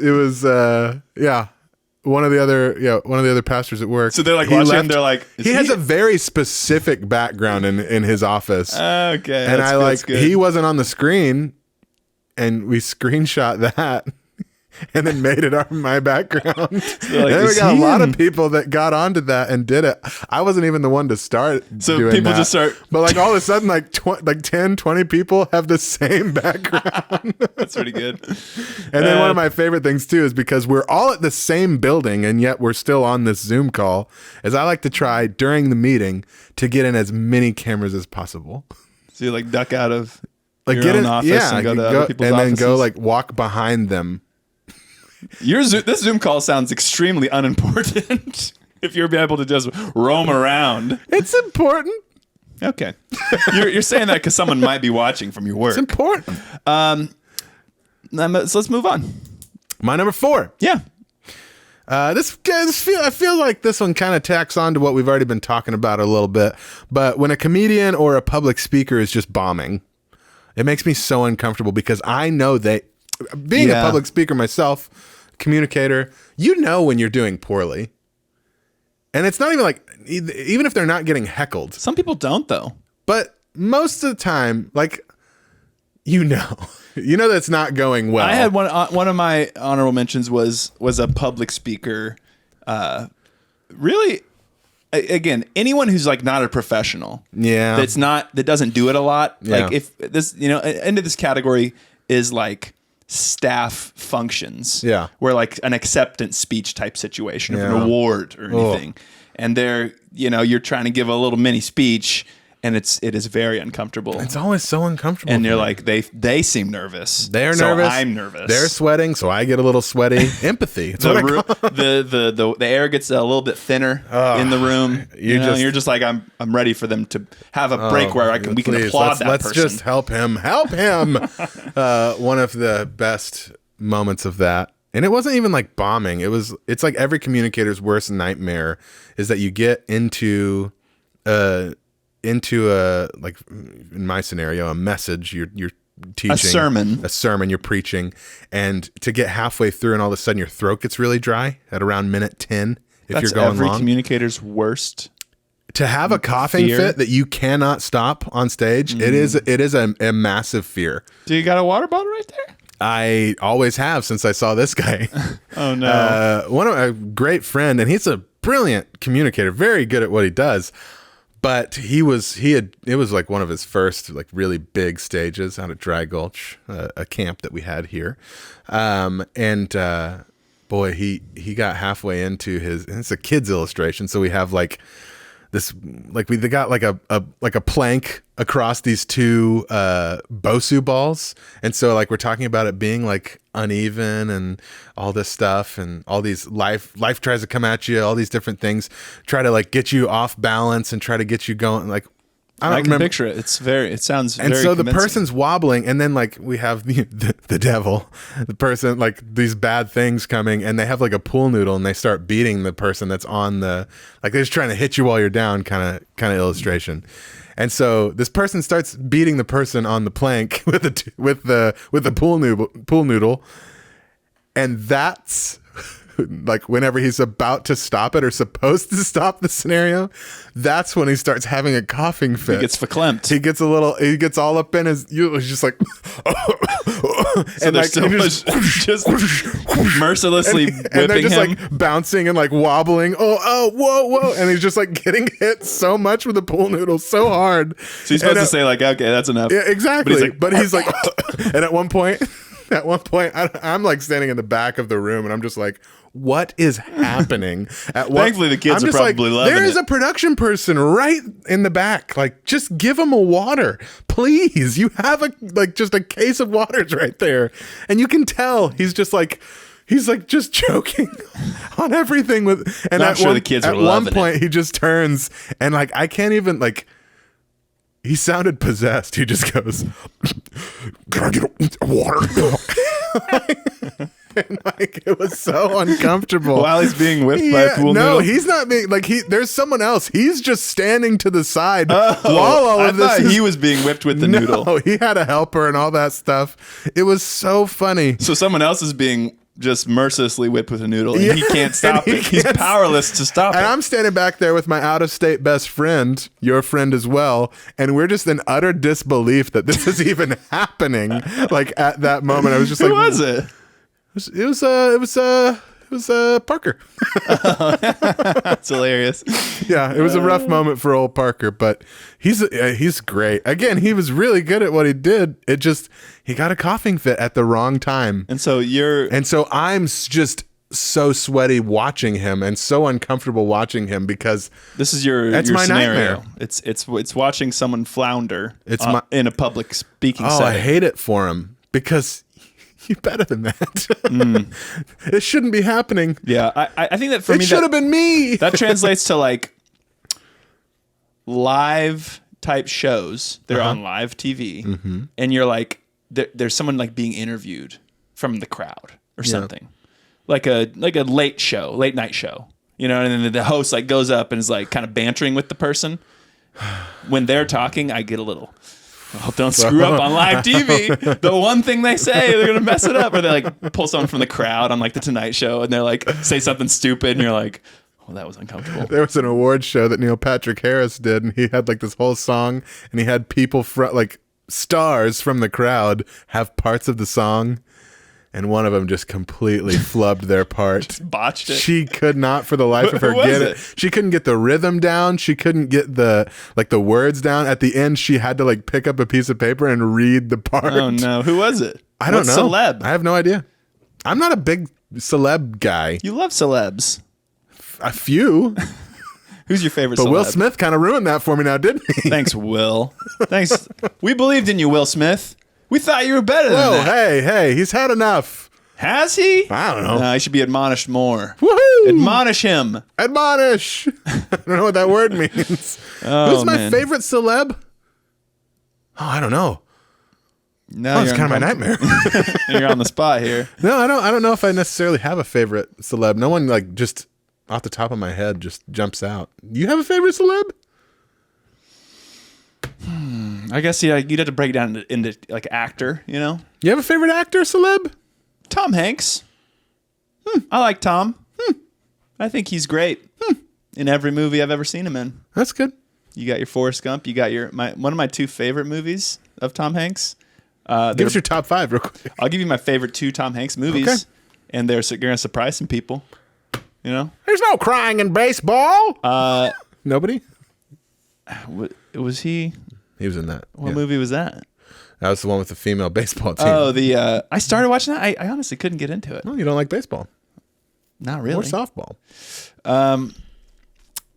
one of the other pastors at work. So they're like watching him, they're like, he has a very specific background in his office. Okay. And he wasn't on the screen, and we screenshot that. And then made it my background. So and then we got a lot of people that got onto that and did it. I wasn't even the one to start doing people that. Just start. But all of a sudden, 10, 20 people have the same background. That's pretty good. And then one of my favorite things, too, is because we're all at the same building and yet we're still on this Zoom call, is I like to try during the meeting to get in as many cameras as possible. So you duck out of your own office and go to other people's offices? And then go walk behind them. This Zoom call sounds extremely unimportant. If you're able to just roam around, it's important. Okay, you're saying that because someone might be watching from your work. It's important. So let's move on. My number 4. Yeah. I feel like this one kind of tacks on to what we've already been talking about a little bit. But when a comedian or a public speaker is just bombing, it makes me so uncomfortable because I know being a public speaker myself, communicator, when you're doing poorly. And it's not even even if they're not getting heckled. Some people don't, though. But most of the time, you know that's not going well. I had one of my honorable mentions was a public speaker. Really, again, anyone who's not a professional. Yeah. That doesn't do it a lot. Yeah. If this, into this category is staff functions, where an acceptance speech type situation of an award or anything, and they're you're trying to give a little mini speech, and it is very uncomfortable. It's always so uncomfortable. And for you're me. like, they seem nervous. They're so nervous. I'm nervous. They're sweating, so I get a little sweaty. Empathy. It's what I call the air gets a little bit ther in the room. You're just like, I'm ready for them to have a break where we can applaud that let's person. Just help him. Help him. One of the best moments of that. And it wasn't even like bombing. It's like every communicator's worst nightmare is that you get into a, like in my scenario, a message you're teaching, a sermon you're preaching, and to get halfway through and all of a sudden your throat gets really dry at around minute 10 if That's you're going every long. communicator's worst. To have a coughing fear? fit that you cannot stop on stage, it is a massive fear. Do you got a water bottle right there? I always have since I saw this guy. Oh no. One of a great friend, and he's a brilliant communicator, very good at what he does. But it was like one of his first like really big stages out at Dry Gulch, a camp that we had here. Boy, he got halfway into it's a kid's illustration. So we have like this, like they got like a plank across these two Bosu balls, and so like we're talking about it being like uneven and all this stuff, and all these life tries to come at you, all these different things try to like get you off balance and try to get you going. Like I can picture it. It sounds very and so the convincing. person's wobbling, and then like we have the devil, the person, like these bad things coming, and they have like a pool noodle, and they start beating the person that's on the, like they're just trying to hit you while you're down, kind of illustration. And so this person starts beating the person on the plank with the pool noodle, and that's like whenever he's about to stop it or supposed to stop the scenario, that's when he starts having a coughing fit. He gets verklempt. He gets all up in his, he's just like, So there's so much just mercilessly whipping and they're just him. like bouncing and like wobbling. Whoa. And he's just like getting hit so much with the pool noodle so hard. So he's supposed to say like, okay, that's enough. Yeah, exactly. But he's like, and at one point, I'm like standing in the back of the room, and I'm just like, what is happening? Thankfully, the kids I'm are just probably loving There is it. a production person right in the back. Like, just give him a water, please. You have just a case of waters right there, and you can tell he's just choking on everything with. And I'm sure the kids are at one loving point, he just turns and like I can't even like. He sounded possessed. He just goes, "Can I get water?" And like it was so uncomfortable. While he's being whipped by a pool no, noodle? he's not being like there's someone else. He's just standing to the side Oh, while all of this. he was being whipped with the noodle. No, he had a helper and all that stuff. It was so funny. So someone else is being just mercilessly whipped with a noodle, and Yeah, he can't stop and it. he He's can't- powerless to stop And it. I'm standing back there with my out-of-state best friend, your friend as well, and we're just in utter disbelief that this is even happening. Like at that moment, I was just Who like, was it? It was Parker. That's hilarious. Yeah, it was a rough moment for old Parker, but he's great. Again, he was really good at what he did. He got a coughing fit at the wrong time. And so I'm just so sweaty watching him and so uncomfortable watching him because this is your my scenario. nightmare. It's watching someone flounder It's in a public speaking I setting. hate it for him because you're better than that. It shouldn't be happening. Yeah, I think that for It me should have been me. that translates to like live type shows. They're on live TV, and you're like, there's someone like being interviewed from the crowd or something, like a late night show, you know. And then the host like goes up and is like kind of bantering with the person. When they're talking, I get a little. Oh, don't screw up on live TV. The one thing they say, they're gonna mess it up. Or they like pull someone from the crowd on like the Tonight Show, and they're like say something stupid, and you're like, "Oh, that was uncomfortable." There was an award show that Neil Patrick Harris did, and he had like this whole song, and he had people like stars from the crowd have parts of the song, and one of them just completely flubbed their part. Botched it. She could not, for the life of her, Who was get it? it. She couldn't get the rhythm down. She couldn't get the words down. At the end, she had to like pick up a piece of paper and read the part. Oh no, who was it? I don't What know. Celeb. I have no idea. I'm not a big celeb guy. You love celebs. A few. Who's your favorite But celeb? Will Smith kind of ruined that for me now, didn't he? Thanks, Will. Thanks. We believed in you, Will Smith. We thought you were better than Whoa, that. hey, he's had enough. Has he? I don't know. No, he should be admonished more. Woohoo! Admonish him. Admonish. I don't know what that word means. Oh, Who's my man. favorite celeb? Oh, I don't know. No, Oh, it's you're kind of my on- nightmare. You're on the spot here. No, I don't know if I necessarily have a favorite celeb. No one like just off the top of my head just jumps out. You have a favorite celeb? I guess you'd have to break it down into like actor, you know? You have a favorite actor celeb? Tom Hanks. I like Tom. I think he's great in every movie I've ever seen him in. That's good. You got your Forrest Gump. You got one of my two favorite movies of Tom Hanks. Give us your top 5 real quick. I'll give you my favorite 2 Tom Hanks movies, Okay. and they're going to surprise some people. You know, There's no crying in baseball. Nobody? Was he? He was in that. What Yeah. movie was that? That was the one with the female baseball team. Oh, I started watching that. I honestly couldn't get into it. Oh, you don't like baseball Not or really. softball?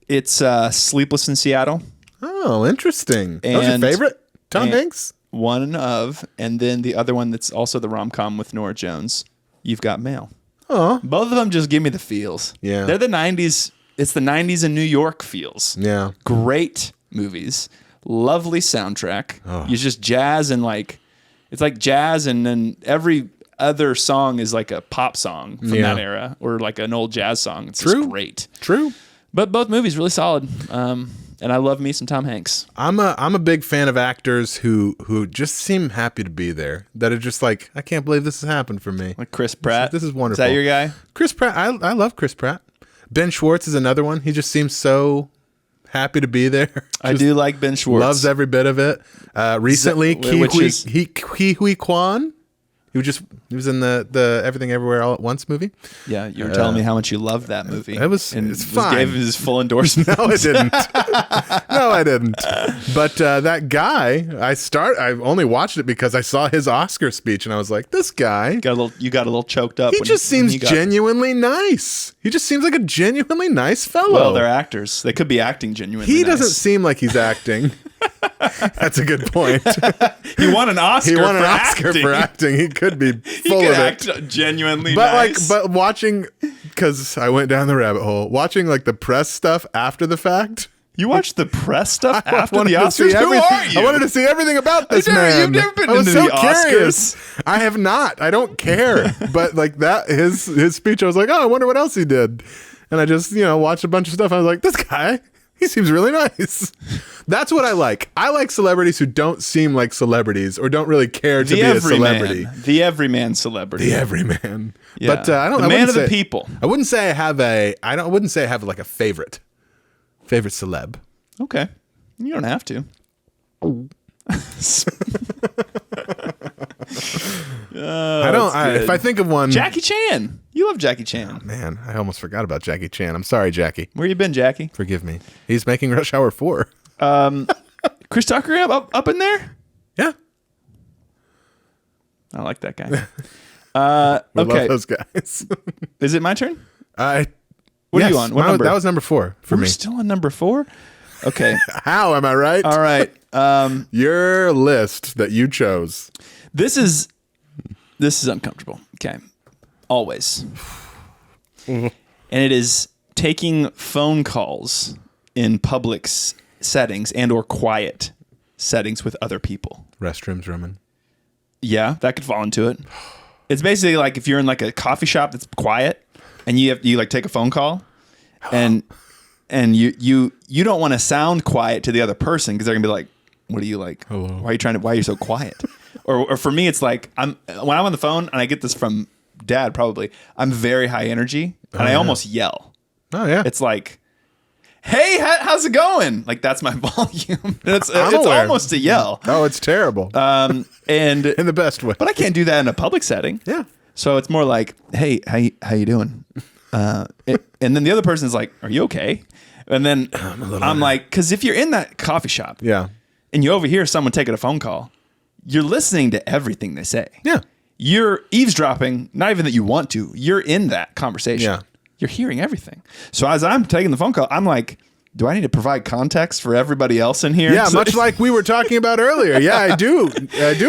It's Sleepless in Seattle. Oh, interesting. That was your And- favorite? Tom and- Hanks? One of, and then the other one that's also the rom-com with Nora Jones. You've Got Mail. Oh, Both of them just give me the feels. Yeah. They're the 90s. It's the 90s in New York feels. yeah. Great movies. Lovely soundtrack. Oh. You just jazz and it's like jazz, and then every other song is like a pop song from Yeah. that era or like an old jazz song. It's True. just great. True. But both movies really solid. And I love me some Tom Hanks. I'm a big fan of actors who just seem happy to be there. That are just like, I can't believe this has happened for me. Like Chris Pratt. This is wonderful. Is that your guy? Chris Pratt. I love Chris Pratt. Ben Schwartz is another one. He just seems so happy to be there. I Just do like Ben Schwartz. loves every bit of it. Recently, Ke Huy Quan. He was in the Everything Everywhere All at Once movie. Yeah, you were telling me how much you loved that movie. It's fine. Gave his full endorsement. No, I didn't. No, I didn't. But that guy, I only watched it because I saw his Oscar speech, and I was like, this guy. You got a little choked up. He just seems genuinely nice. He just seems like a genuinely nice fellow. Well, they're actors. They could be acting genuinely. He nice. doesn't seem like he's acting. That's a good point. He won an Oscar. He won an for Oscar acting. for acting. He could be He full could of act it. genuinely But nice. but watching, because I went down the rabbit hole, watching like the press stuff after the fact. you watched the press stuff after wanted the to see Oscars. Who are you? I wanted to see everything about this You've man. never been I was into so the curious. Oscars. I have not. I don't care. But like that, his speech, I was like, oh, I wonder what else he did. And I just watched a bunch of stuff. I was like, this guy, he seems really nice. That's what I like. I like celebrities who don't seem like celebrities or don't really care to The be a celebrity. everyman. The everyman celebrity. The everyman. Yeah. But I don't. The I man wouldn't of the say- people. I wouldn't say I have a. I wouldn't say I have like a favorite celeb. Okay. You don't have to. I don't. If I think of one, Jackie Chan. You love Jackie Chan. man, I almost forgot about Jackie Chan. I'm sorry, Jackie. Where you been, Jackie? Forgive me. He's making Rush Hour 4. Chris Tucker up in there? Yeah, I like that guy. we Okay. love those guys. Is it my turn? What are you on? What number? That was number 4 for We're me. still on number 4? Okay. How am I right? All right. Your list that you chose. This is uncomfortable. Okay. Always. And it is taking phone calls in public settings and or quiet settings with other people. Restrooms, Roman. Yeah, that could fall into it. It's basically like if you're in like a coffee shop that's quiet and you like take a phone call and you don't want to sound quiet to the other person because they're gonna be like, what are you like? Hello. Why are you so quiet? or for me, it's like when I'm on the phone, and I get this from Dad probably, I'm very high energy and I almost yell. Oh yeah. It's like, hey, how's it going? Like that's my volume. It's aware. almost a yell. Oh, it's terrible. And In the best way. but I can't do that in a public setting. Yeah. So it's more like, hey, how you doing? And then the other person's like, are you okay? And then I'm like, because if you're in that coffee shop Yeah. and you overhear someone taking a phone call, you're listening to everything they say. Yeah. You're eavesdropping, not even that you want to. You're in that conversation. Yeah. You're hearing everything. So as I'm taking the phone call, I'm like, Do I need to provide context for everybody else in here? Yeah, So- much like we were talking about earlier. Yeah, I do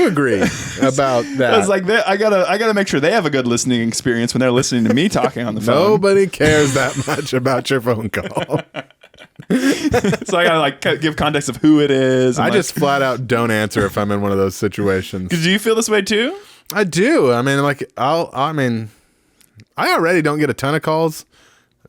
agree about that. I was like, I gotta make sure they have a good listening experience when they're listening to me talking on the phone. Nobody cares that much about your phone call. So I gotta like give context of who it is. I just flat out don't answer if I'm in one of those situations. Do you feel this way too? I do. I mean, like I already don't get a ton of calls.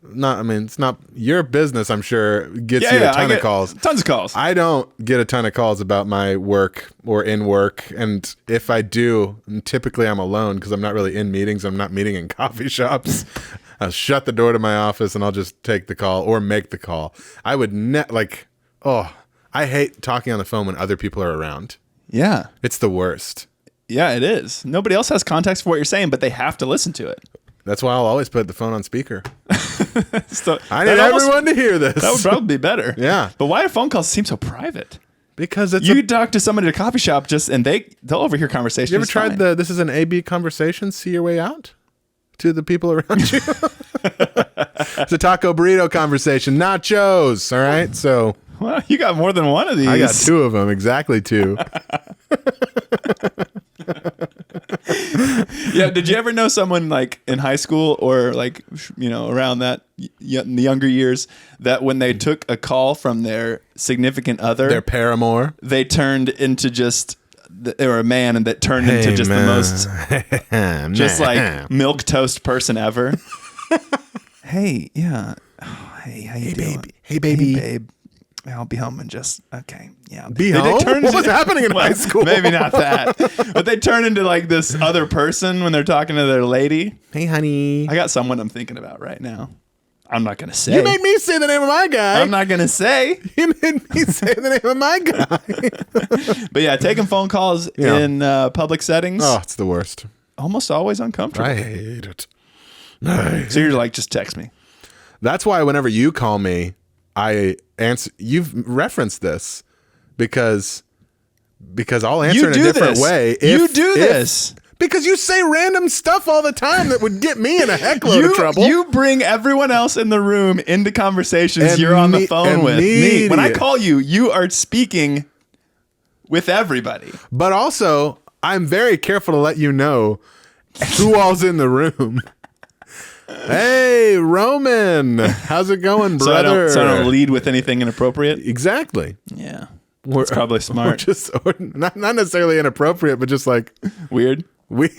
It's not your business, I'm sure, gets you a ton of calls. Tons of calls. I don't get a ton of calls about my work or in work. And if I do, typically I'm alone because I'm not really in meetings. I'm not meeting in coffee shops. I'll shut the door to my office and I'll just take the call or make the call. I would I hate talking on the phone when other people are around. Yeah. It's the worst. Yeah, it is. Nobody else has context for what you're saying, but they have to listen to it. That's why I'll always put the phone on speaker. So I need everyone to hear this. That would probably be better. Yeah. But why do phone calls seem so private? Because it's you could talk to somebody at a coffee shop and they'll overhear conversations. You ever tried this is an A-B conversation, see your way out to the people around you? It's a taco burrito conversation, nachos. All right. So well, you got more than one of these. I got two of them, exactly two. Yeah. Did you ever know someone like in high school or like, around that in the younger years that when they took a call from their significant other, Their paramour, they turned into they were a man and that turned into just the most just like milk toast person ever. Hey, yeah. Oh, hey, how you doing? baby. Hey, baby. Hey, babe. I'll be home in okay. Yeah. Be home? What was happening in high school? Maybe not that. But they turn into like this other person when they're talking to their lady. Hey, honey. I got someone I'm thinking about right now. I'm not going to say. You made me say the name of my guy. I'm not going to say. You made me say the name of my guy. But yeah, taking phone calls in public settings. Oh, it's the worst. Almost always uncomfortable. I hate it. So you're like, just text me. That's why whenever you call me, I answer. You've referenced this because I'll answer in a different way. You do this. Because you say random stuff all the time that would get me in a heckload of trouble. You bring everyone else in the room into conversations you're on the phone with. Me. When I call you, you are speaking with everybody. But also, I'm very careful to let you know who all's in the room. Hey, Roman. How's it going, brother? So I don't lead with anything inappropriate? Exactly. Yeah. It's probably smart. Or not necessarily inappropriate, but just like weird. You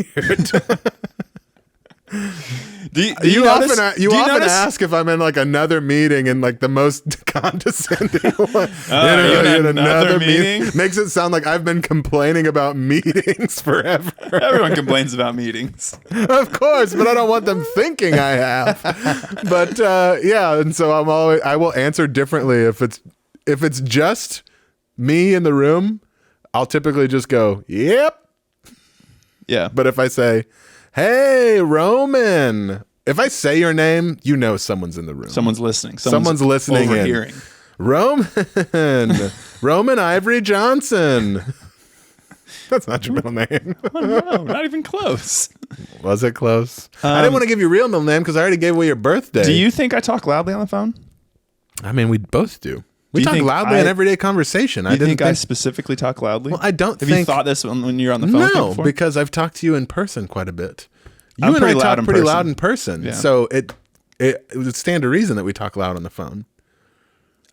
often ask if I'm in like another meeting and like the most condescending one. In another meeting? Makes it sound like I've been complaining about meetings forever. Everyone complains about meetings. Of course, but I don't want them thinking I have. But yeah, and so I will answer differently if it's just me in the room. I'll typically just go, "Yep." Yeah. But if I say, "Hey, Roman," if I say your name, you know someone's in the room. Someone's listening. Someone's listening overhearing. In. Roman Ivory Johnson. That's not your middle name. Oh, no, not even close. Was it close? I didn't want to give you your real middle name because I already gave away your birthday. Do you think I talk loudly on the phone? I mean, we both do. We talk loudly in everyday conversation. I think I specifically talk loudly? Well, I don't Have you thought this when you're on the phone? No, because I've talked to you in person quite a bit. You I'm and I talk pretty person. loud in person. Yeah. So it would stand to reason that we talk loud on the phone.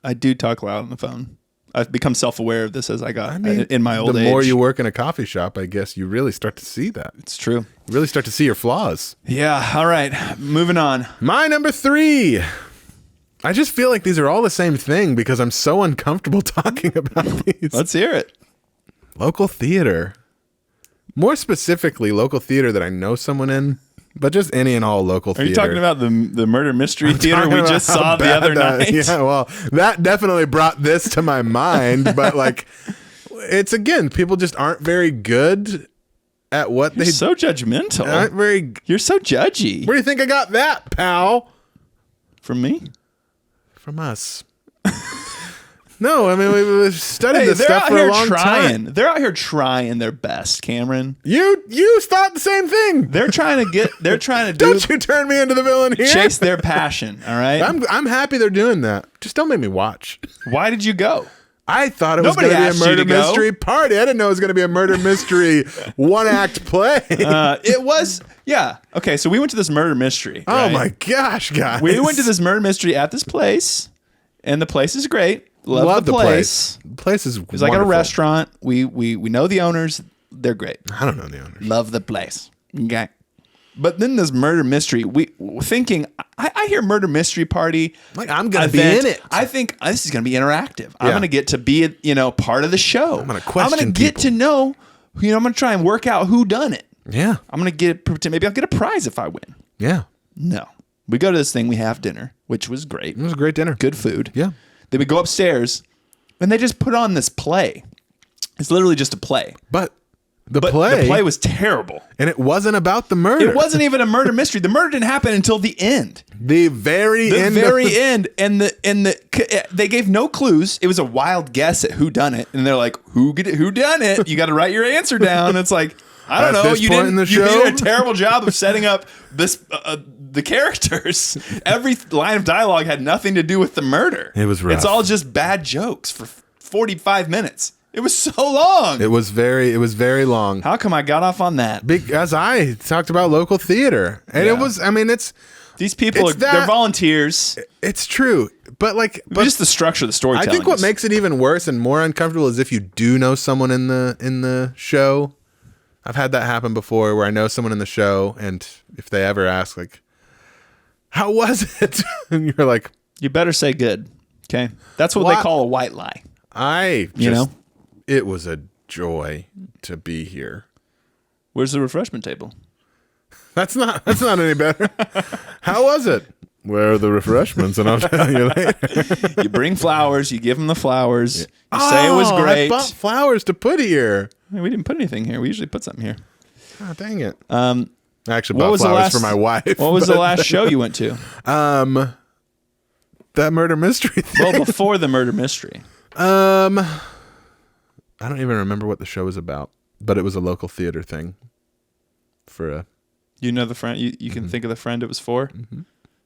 I do talk loud on the phone. I've become self-aware of this as I got in my old age. The more you work in a coffee shop, I guess you really start to see that. It's true. You really start to see your flaws. Yeah. All right. Moving on. My number 3. I just feel like these are all the same thing because I'm so uncomfortable talking about these. Let's hear it. Local theater. More specifically, local theater that I know someone in, but just any and all local theater. Are you talking about the murder mystery theater we just saw the other night? Yeah, well, that definitely brought this to my mind, but like, it's again, people just aren't very good at what You're so judgmental. Aren't very. You're so judgy. Where do you think I got that, pal? From me? From us. No, I mean we've studied Hey, this they're stuff out for a here long trying. time. They're out here trying their best, Cameron. You thought the same thing. They're trying to do Don't you turn me into the villain here. chase their passion. All right. I'm happy they're doing that. Just don't make me watch. Why did you go? I thought it was Nobody going to asked be a you murder to go. mystery party. I didn't know it was going to be a murder mystery one-act play. It was, yeah. Okay, so we went to this murder mystery. Oh right? my gosh, guys. We went to this murder mystery at this place, and the place is great. Love the place. The place is It's like a restaurant. We know the owners. They're great. I don't know the owners. Love the place. Okay. But then this murder mystery, thinking, I hear murder mystery party. Like, I'm going to be in it. I think this is going to be interactive. I'm Yeah. going to get to be, part of the show. I'm gonna question get people. to know, I'm going to try and work out who done it. Yeah. I'm going to maybe I'll get a prize if I win. Yeah. No. We go to this thing, we have dinner, which was great. It was a great dinner. Good food. Yeah. Then we go upstairs and they just put on this play. It's literally just a play. But the But play the play was terrible. and it wasn't about the murder. It wasn't even a murder mystery. The murder didn't happen until the end. The very The end. very end, and they gave no clues. It was a wild guess at who done it, and they're like, "Who done it?" You got to write your answer down. It's like, I don't At know. this You point didn't. in the You show? did a terrible job of setting up this the characters. Every line of dialogue had nothing to do with the murder. It was rough. It's all just bad jokes for 45 minutes. It was so long. It was very long. How come I got off on that? Because I talked about local theater. And Yeah. it was, I mean, These people It's they're that- volunteers. it's true. But But just the structure of the I storytelling. think what is- makes it even worse and more uncomfortable is if you do know someone in the show. I've had that happen before where I know someone in the show, and if they ever ask, like, how was it? And you're like, You better say good. Okay. That's what What? they call a white lie. you know? it was a joy to be here. Where's the refreshment table? That's not any better. How was it? Where are the refreshments? And I'll tell you later. You bring flowers. You give them the flowers. You say it was Oh, great. I bought flowers to put here. Hey, we didn't put anything here. We usually put something here. Oh, dang it. Um, I actually what bought was the flowers last- for my wife. what was the but- last show you went to? That murder mystery thing. Well, before the murder mystery. I don't even remember what the show was about, but it was a local theater thing. You know the friend. You Mm-hmm. can think of the friend it was for, and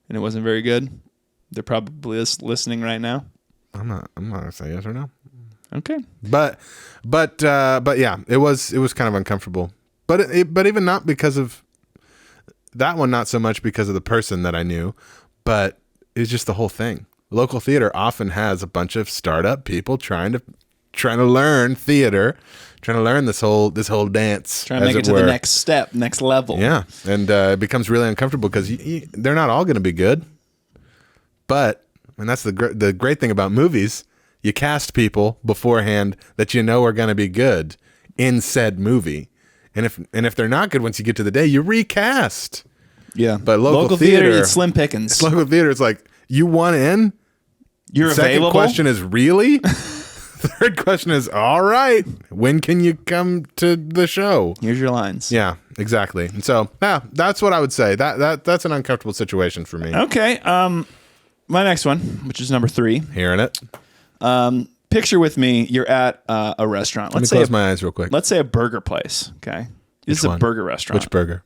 it wasn't very good. They're probably listening right now. I'm not gonna say yes or no. Okay. But yeah, it was kind of uncomfortable. But even not because of that one, not so much because of the person that I knew, but it's just the whole thing. Local theater often has a bunch of startup people trying to learn theater, trying to learn this whole dance, Trying to as make it to were. the next step, next level. Yeah, and it becomes really uncomfortable because they're not all going to be good. But and that's the great thing about movies. You cast people beforehand that you know are going to be good in said movie, and if they're not good once you get to the day, you recast. Yeah. But local theater, it's slim pickings. Local theater, it's like you want in. You're Second available. question is really. Third question is all right. When can you come to the show? Here's your lines. Yeah, exactly. And so, yeah, that's what I would say. That's an uncomfortable situation for me. Okay. My next one, which is number 3. Hearing it. Picture with me, you're at a restaurant. Let me close my eyes real quick. Let's say a burger place. Okay. This is a one? burger restaurant. Which burger?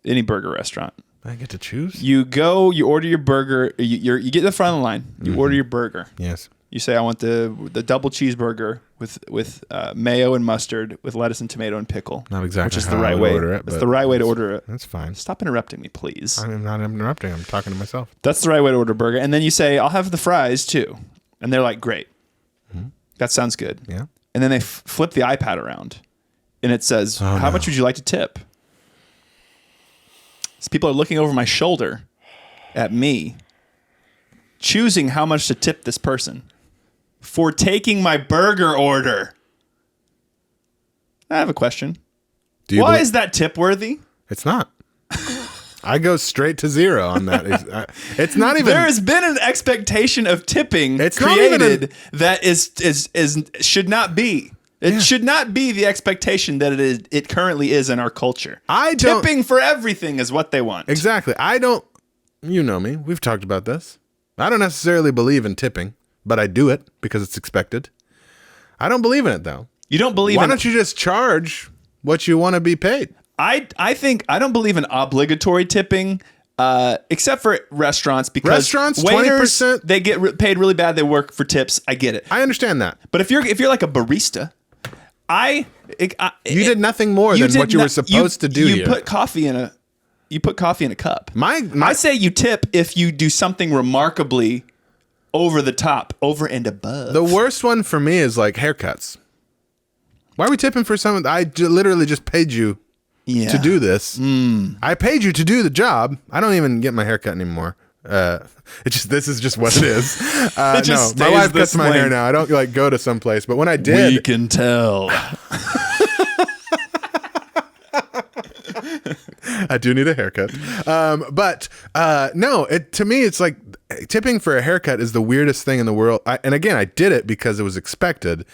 Any burger restaurant. I get to choose. You go, you order your burger. You get to the front of the line. You order your burger. Yes. You say, I want the double cheeseburger with mayo and mustard with lettuce and tomato and pickle. Not exactly Which is how the I right would way. order it, That's but the right way to order it. That's fine. Stop interrupting me, please. I'm not interrupting. I'm talking to myself. That's the right way to order a burger. And then you say, I'll have the fries too. And they're like, great. That sounds good. Yeah. And then they flip the iPad around and it says, how much would you like to tip? So people are looking over my shoulder at me, choosing how much to tip this person for taking my burger order. I have a question. Why is that tip worthy? It's not. I go straight to 0 on that. It's not even. There has been an expectation of tipping It's not even created that is should not be. It should not be the expectation that it currently is in our culture. I don't- Tipping for everything is what they want. Exactly. I don't. You know me. We've talked about this. I don't necessarily believe in tipping, but I do it because it's expected. I don't believe in it though. You don't believe Why in don't you just charge what you want to be paid? I think I don't believe in obligatory tipping, except for restaurants, because Restaurants, waiters, 20%? they get paid really bad. They work for tips. I get it. I understand that. But if you're like a barista, you You did nothing more than what you were supposed to do. You here. put coffee in a cup. My I say you tip if you do something remarkably over the top, over and above. the worst one for me is like haircuts. Why are we tipping for something? Literally just paid you to do this. I paid you to do the job. I don't even get my haircut anymore. This is just what it is. No, just my stays wife this cuts my way. hair now. I don't like go to some place, but when I did, We can tell. I do need a haircut. No, to me, it's like tipping for a haircut is the weirdest thing in the world. And again, I did it because it was expected.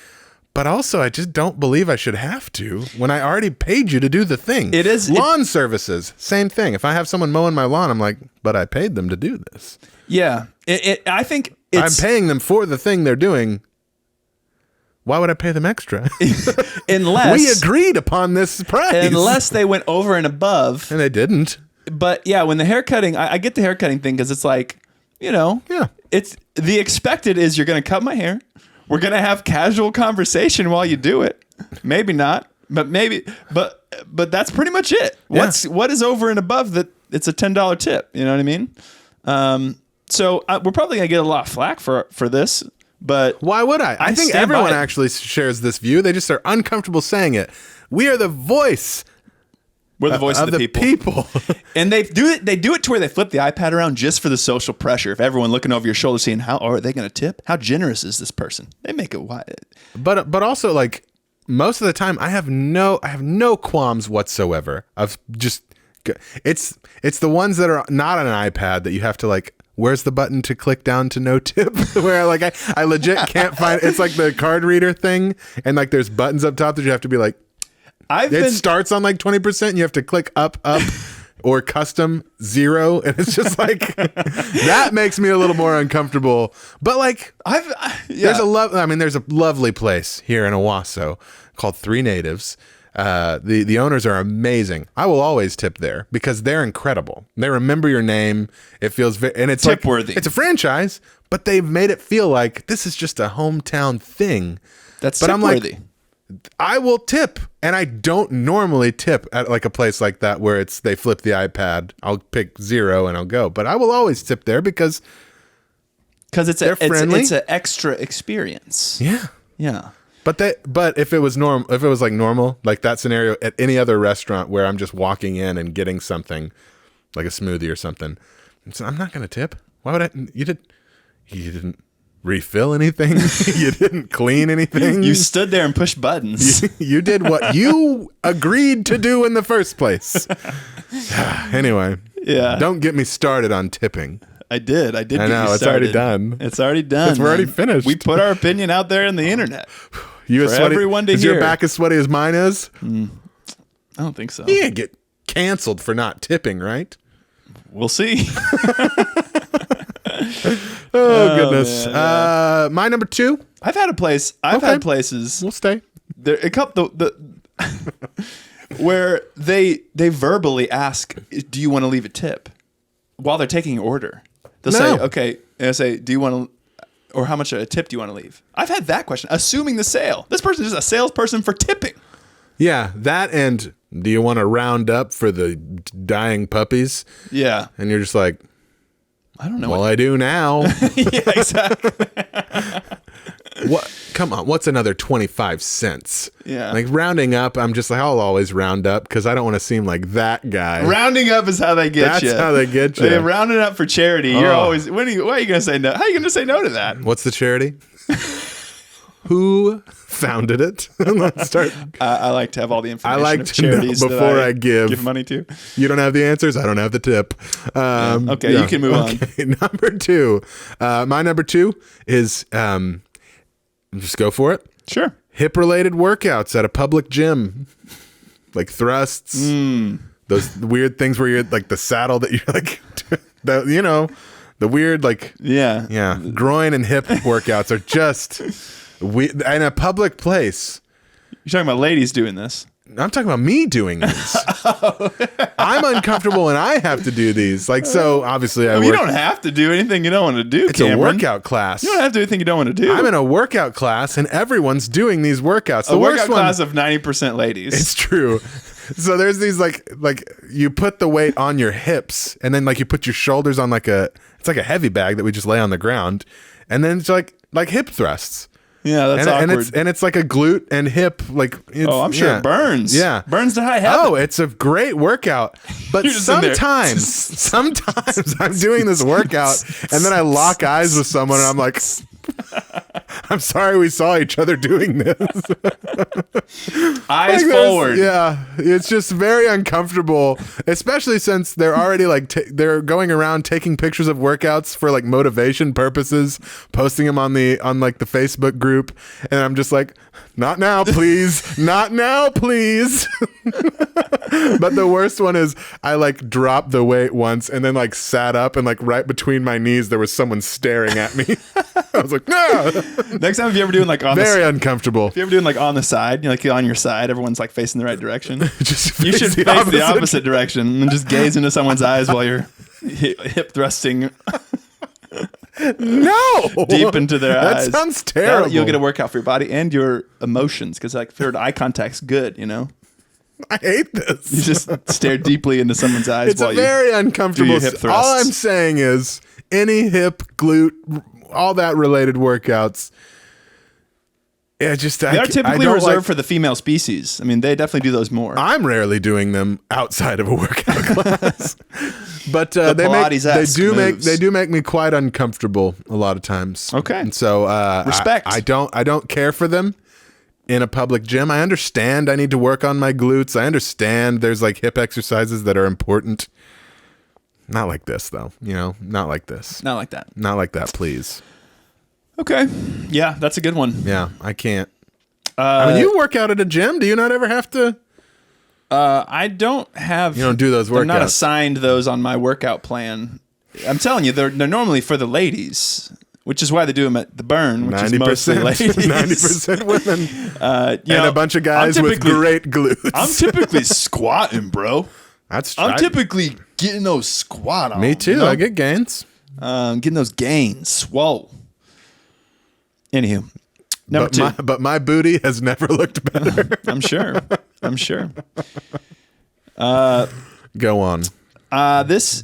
But also, I just don't believe I should have to when I already paid you to do the thing. It is lawn services, same thing. If I have someone mowing my lawn, I'm like, but I paid them to do this. Yeah, I think I'm paying them for the thing they're doing. Why would I pay them extra? unless we agreed upon this price. unless they went over and above. And they didn't. But yeah, when the haircutting, I get the haircutting thing because it's like, Yeah. it's the expected is you're going to cut my hair. We're going to have casual conversation while you do it. Maybe not, but maybe, but that's pretty much it. Yeah. What is over and above that? It's a $10 tip. You know what I mean? So we're probably going to get a lot of flack for this, but Why would I? I think stand by everyone it. actually shares this view. They just are uncomfortable saying it. We are the voice we're the voice of the people. And they do it to where they flip the iPad around just for the social pressure. If everyone looking over your shoulder seeing how are they going to tip? How generous is this person? They make it wide. But also like most of the time I have no qualms whatsoever of just it's the ones that are not on an iPad that you have to like where's the button to click down to no tip where like I legit can't find it's like the card reader thing and like there's buttons up top that you have to be like it starts on like 20% and you have to click up or custom 0 and it's just like that makes me a little more uncomfortable. But like there's a lovely place here in Owasso called Three Natives. The owners are amazing. I will always tip there because they're incredible. They remember your name. It feels and it's tip like worthy. It's a franchise, but they've made it feel like this is just a hometown thing. That's but tip I'm like, worthy. I will tip, and I don't normally tip at like a place like that where they flip the iPad. I'll pick 0 and I'll go, but I will always tip there because it's friendly. it's an extra experience. yeah. But if it was normal, like that scenario at any other restaurant where I'm just walking in and getting something like a smoothie or something, so I'm not going to tip. Why would I? You didn't refill anything. You didn't clean anything. You stood there and pushed buttons. You did what you agreed to do in the first place. Anyway, Yeah. Don't get me started on tipping. I did. I know, it's already done. It's already done. We're already man. finished. We put our opinion out there in the internet. You For as sweaty, everyone to is hear. your back as sweaty as mine is? I don't think so. You can't get canceled for not tipping, right? We'll see. Oh, goodness. My number 2. I've had places. We'll stay. There a couple where they verbally ask, "Do you want to leave a tip?" while they're taking your order. They'll say, No. "Okay," and I say, "Do you want to?" Or how much a tip do you want to leave? I've had that question, assuming the sale. This person is a salesperson for tipping. Yeah, that and do you want to round up for the dying puppies? Yeah. And you're just like, I don't know. well, I do now. Yeah, exactly. What? Come on, what's another 25 cents? Yeah. Like rounding up, I'm just like, I'll always round up because I don't want to seem like that guy. Rounding up is how they get you. That's how they get you. They rounding up for charity. You're Oh. always. Why are you going to say no? How are you going to say no to that? What's the charity? Who founded it? Let's start. I like to have all the information. I like of to know charities that before I give. money to. You don't have the answers. I don't have the tip. Okay, you can move on. Number 2. My number 2 is just go for it. Sure. Hip-related workouts at a public gym, like thrusts. Those weird things where you're like the saddle that you're like, those The weird, like, Yeah. groin and hip workouts are just in a public place. You're talking about ladies doing this. I'm talking about me doing these. I'm uncomfortable and I have to do these. Like, so obviously I You work. don't have to do anything you don't want to do, It's Cameron. a workout class. You don't have to do anything you don't want to do. I'm in a workout class and everyone's doing these workouts. a workout class of 90% ladies. It's true. So there's these like you put the weight on your hips and then like you put your shoulders on it's like a heavy bag that we just lay on the ground, and then it's like hip thrusts. Yeah, that's and awkward. it's like a glute and hip I'm sure it burns. Yeah, burns to high heaven. Oh, it's a great workout. But You're just in there. sometimes I'm doing this workout and then I lock eyes with someone and I'm like, I'm sorry we saw each other doing this. Eyes Like this. forward. Yeah, it's just very uncomfortable, especially since they're already like they're going around taking pictures of workouts for like motivation purposes, posting them on the Facebook group, and I'm just like, not now, please, not now, please. But the worst one is I like dropped the weight once and then like sat up and like right between my knees there was someone staring at me. I was like, no. Next time, if you're ever doing like on Very the uncomfortable. if you're ever doing like on the side, like on your side, everyone's like facing the right direction. Just You should face face the opposite direction and just gaze into someone's eyes while you're hip thrusting No, deep into their that eyes. sounds terrible. You'll get a workout for your body and your emotions because like third eye contact's good. You know, I hate this. you just stare deeply into someone's eyes It's while a very uncomfortable. do your hip thrusts. All I'm saying is any hip, glute, all that related workouts. Yeah, just they are typically reserved for the female species. I mean, they definitely do those more. I'm rarely doing them outside of a workout class, but they Pilates-esque moves. do make me quite uncomfortable a lot of times. Okay. And so Respect. I don't care for them in a public gym. I understand I need to work on my glutes. I understand there's like hip exercises that are important. Not like this though, not like this. Not like that. Not like that, please. Okay. Yeah, that's a good one. Yeah, I can't. I mean, you work out at a gym. Do you not ever have to? I don't have. You don't do those They're not workouts. assigned those on my workout plan. I'm telling you, they're normally for the ladies, which is why they do them at the Burn, which is mostly 90%, ladies. 90% women, You and know, a bunch of guys I'm with typically- great glutes. I'm typically squatting, bro. That's I'm typically getting those squat on. me too. you know? I get gains. Getting those gains. Swole. Anywho, number two. But my booty has never looked better. I'm sure. Go on. This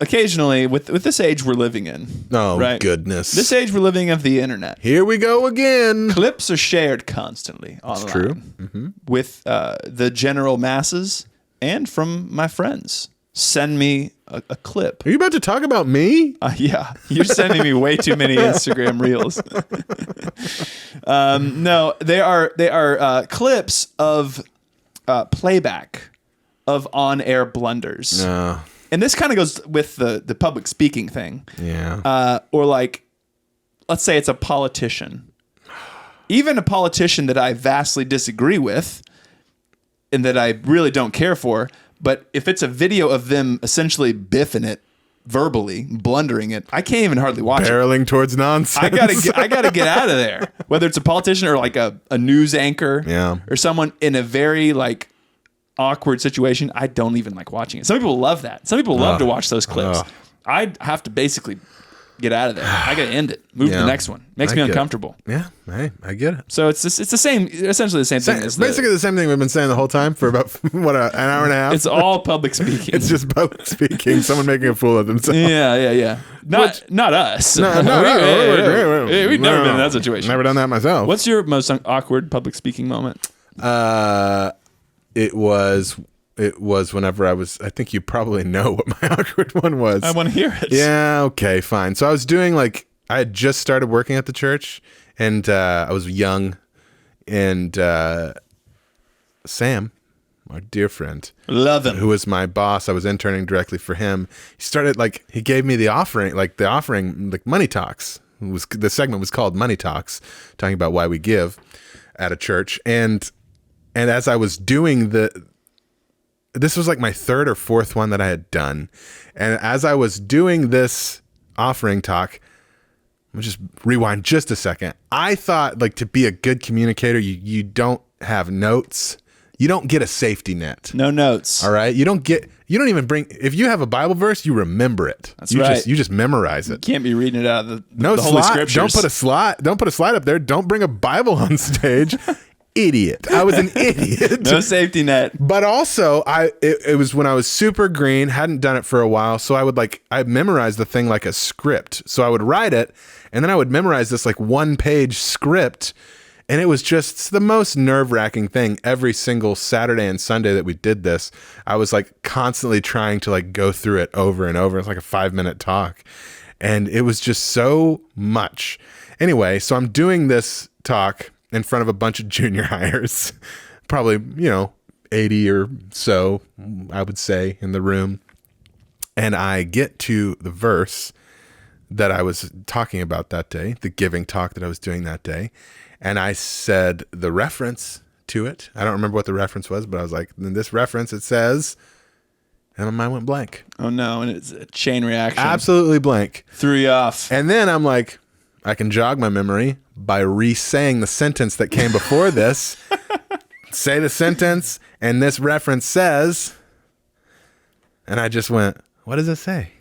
occasionally with this age we're living in. Oh, right? goodness. This age we're living of the internet. Here we go again. Clips are shared constantly online. True. Mm-hmm. With the general masses and from my friends. Send me a clip. Are you about to talk about me? Yeah, you're sending me way too many Instagram reels. No, they are clips of playback of on-air blunders, No. and this kind of goes with the public speaking thing. Yeah. Or like, let's say it's a politician, even a politician that I vastly disagree with, and that I really don't care for. But if it's a video of them essentially biffing it verbally, blundering it, I can't even hardly watch it. Barreling towards nonsense. I gotta get out of there. Whether it's a politician or like a news anchor, Yeah. or someone in a very like awkward situation, I don't even like watching it. Some people love that. Some people love to watch those clips. I have to basically get out of there. I gotta end it. Move to Yeah. the next one. Makes I me get it. uncomfortable. Yeah. Hey, I get it. So it's the same, essentially the same thing. It's As basically the same thing we've been saying the whole time for about an hour and a half. it's all public speaking. It's just public speaking. Someone making a fool of themselves. yeah. Not us. No, We've never been in that situation. Never done that myself. What's your most awkward public speaking moment? It was whenever I think you probably know what my awkward one was. I want to hear it. Yeah, okay, fine. So I was doing I had just started working at the church, and I was young, and Sam, my dear friend, Love him. who was my boss, I was interning directly for him. He started he gave me the offering Money Talks. The segment was called Money Talks, talking about why we give at a church, and as I was doing this was like my third or fourth one that I had done. And as I was doing this offering talk, let me just rewind just a second. I thought like to be a good communicator, you don't have notes. You don't get a safety net. No notes. All right. You don't even bring, if you have a Bible verse, you remember it. That's right. You just memorize it. Can't be reading it out of No the Holy slide. Scriptures. Don't put a slide up there. Don't bring a Bible on stage. Idiot. I was an idiot. No safety net. But also, it was when I was super green, hadn't done it for a while, so I memorized the thing like a script. So I would write it, and then I would memorize this like 1-page script, and it was just the most nerve-wracking thing. Every single Saturday and Sunday that we did this, I was like constantly trying to like go through it over and over. It's like a 5-minute talk, and it was just so much. Anyway, so I'm doing this talk in front of a bunch of junior hires, probably, 80 or so, I would say, in the room. And I get to the verse that I was talking about that day, the giving talk that I was doing that day. And I said the reference to it. I don't remember what the reference was, but I was like, in this reference, it says, and my mind went blank. Oh no, and it's a chain reaction. Absolutely blank. Threw you off. And then I'm like, I can jog my memory by re-saying the sentence that came before this. Say the sentence, and this reference says, and I just went, what does it say?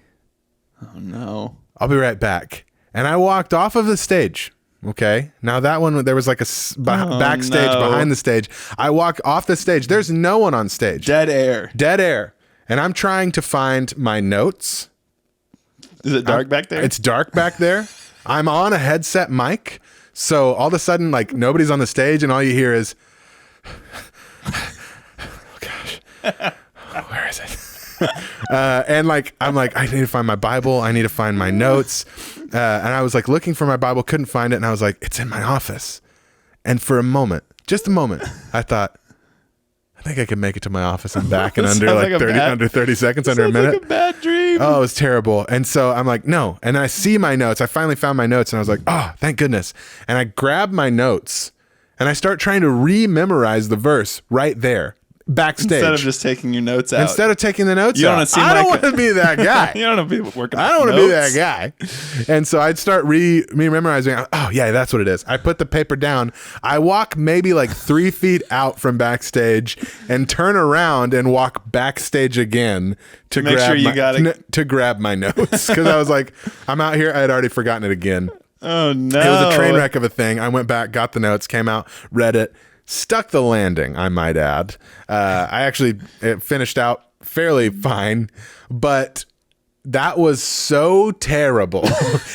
Oh no. I'll be right back. And I walked off of the stage. Okay. Now that one, there was like a backstage behind the stage. I walk off the stage. There's no one on stage. Dead air. Dead air. And I'm trying to find my notes. Is it dark back there? It's dark back there. I'm on a headset mic. So all of a sudden, like nobody's on the stage and all you hear is, oh gosh, where is it? And like, I'm like, I need to find my Bible. I need to find my notes. And I was like looking for my Bible, couldn't find it. And I was like, it's in my office. And for a moment, just a moment, I thought, I think I can make it to my office and back in under like 30 seconds, under a minute. Like a bad dream. Oh, it was terrible. And so I'm like, no. And then I see my notes. I finally found my notes and I was like, oh, thank goodness. And I grab my notes and I start trying to re-memorize the verse right there, backstage. Instead of just taking your notes out. Instead of taking the notes You don't out. wanna seem I don't like want to be that guy. You don't know people working. I don't want to be that guy. And so I'd start memorizing. Oh, yeah, that's what it is. I put the paper down. I walk maybe like 3 feet out from backstage and turn around and walk backstage again to Make sure you got it. to grab my notes. Because I was like, I'm out here. I had already forgotten it again. Oh no! It was a train wreck of a thing. I went back, got the notes, came out, read it, stuck the landing, I might add. It finished out fairly fine, but that was so terrible.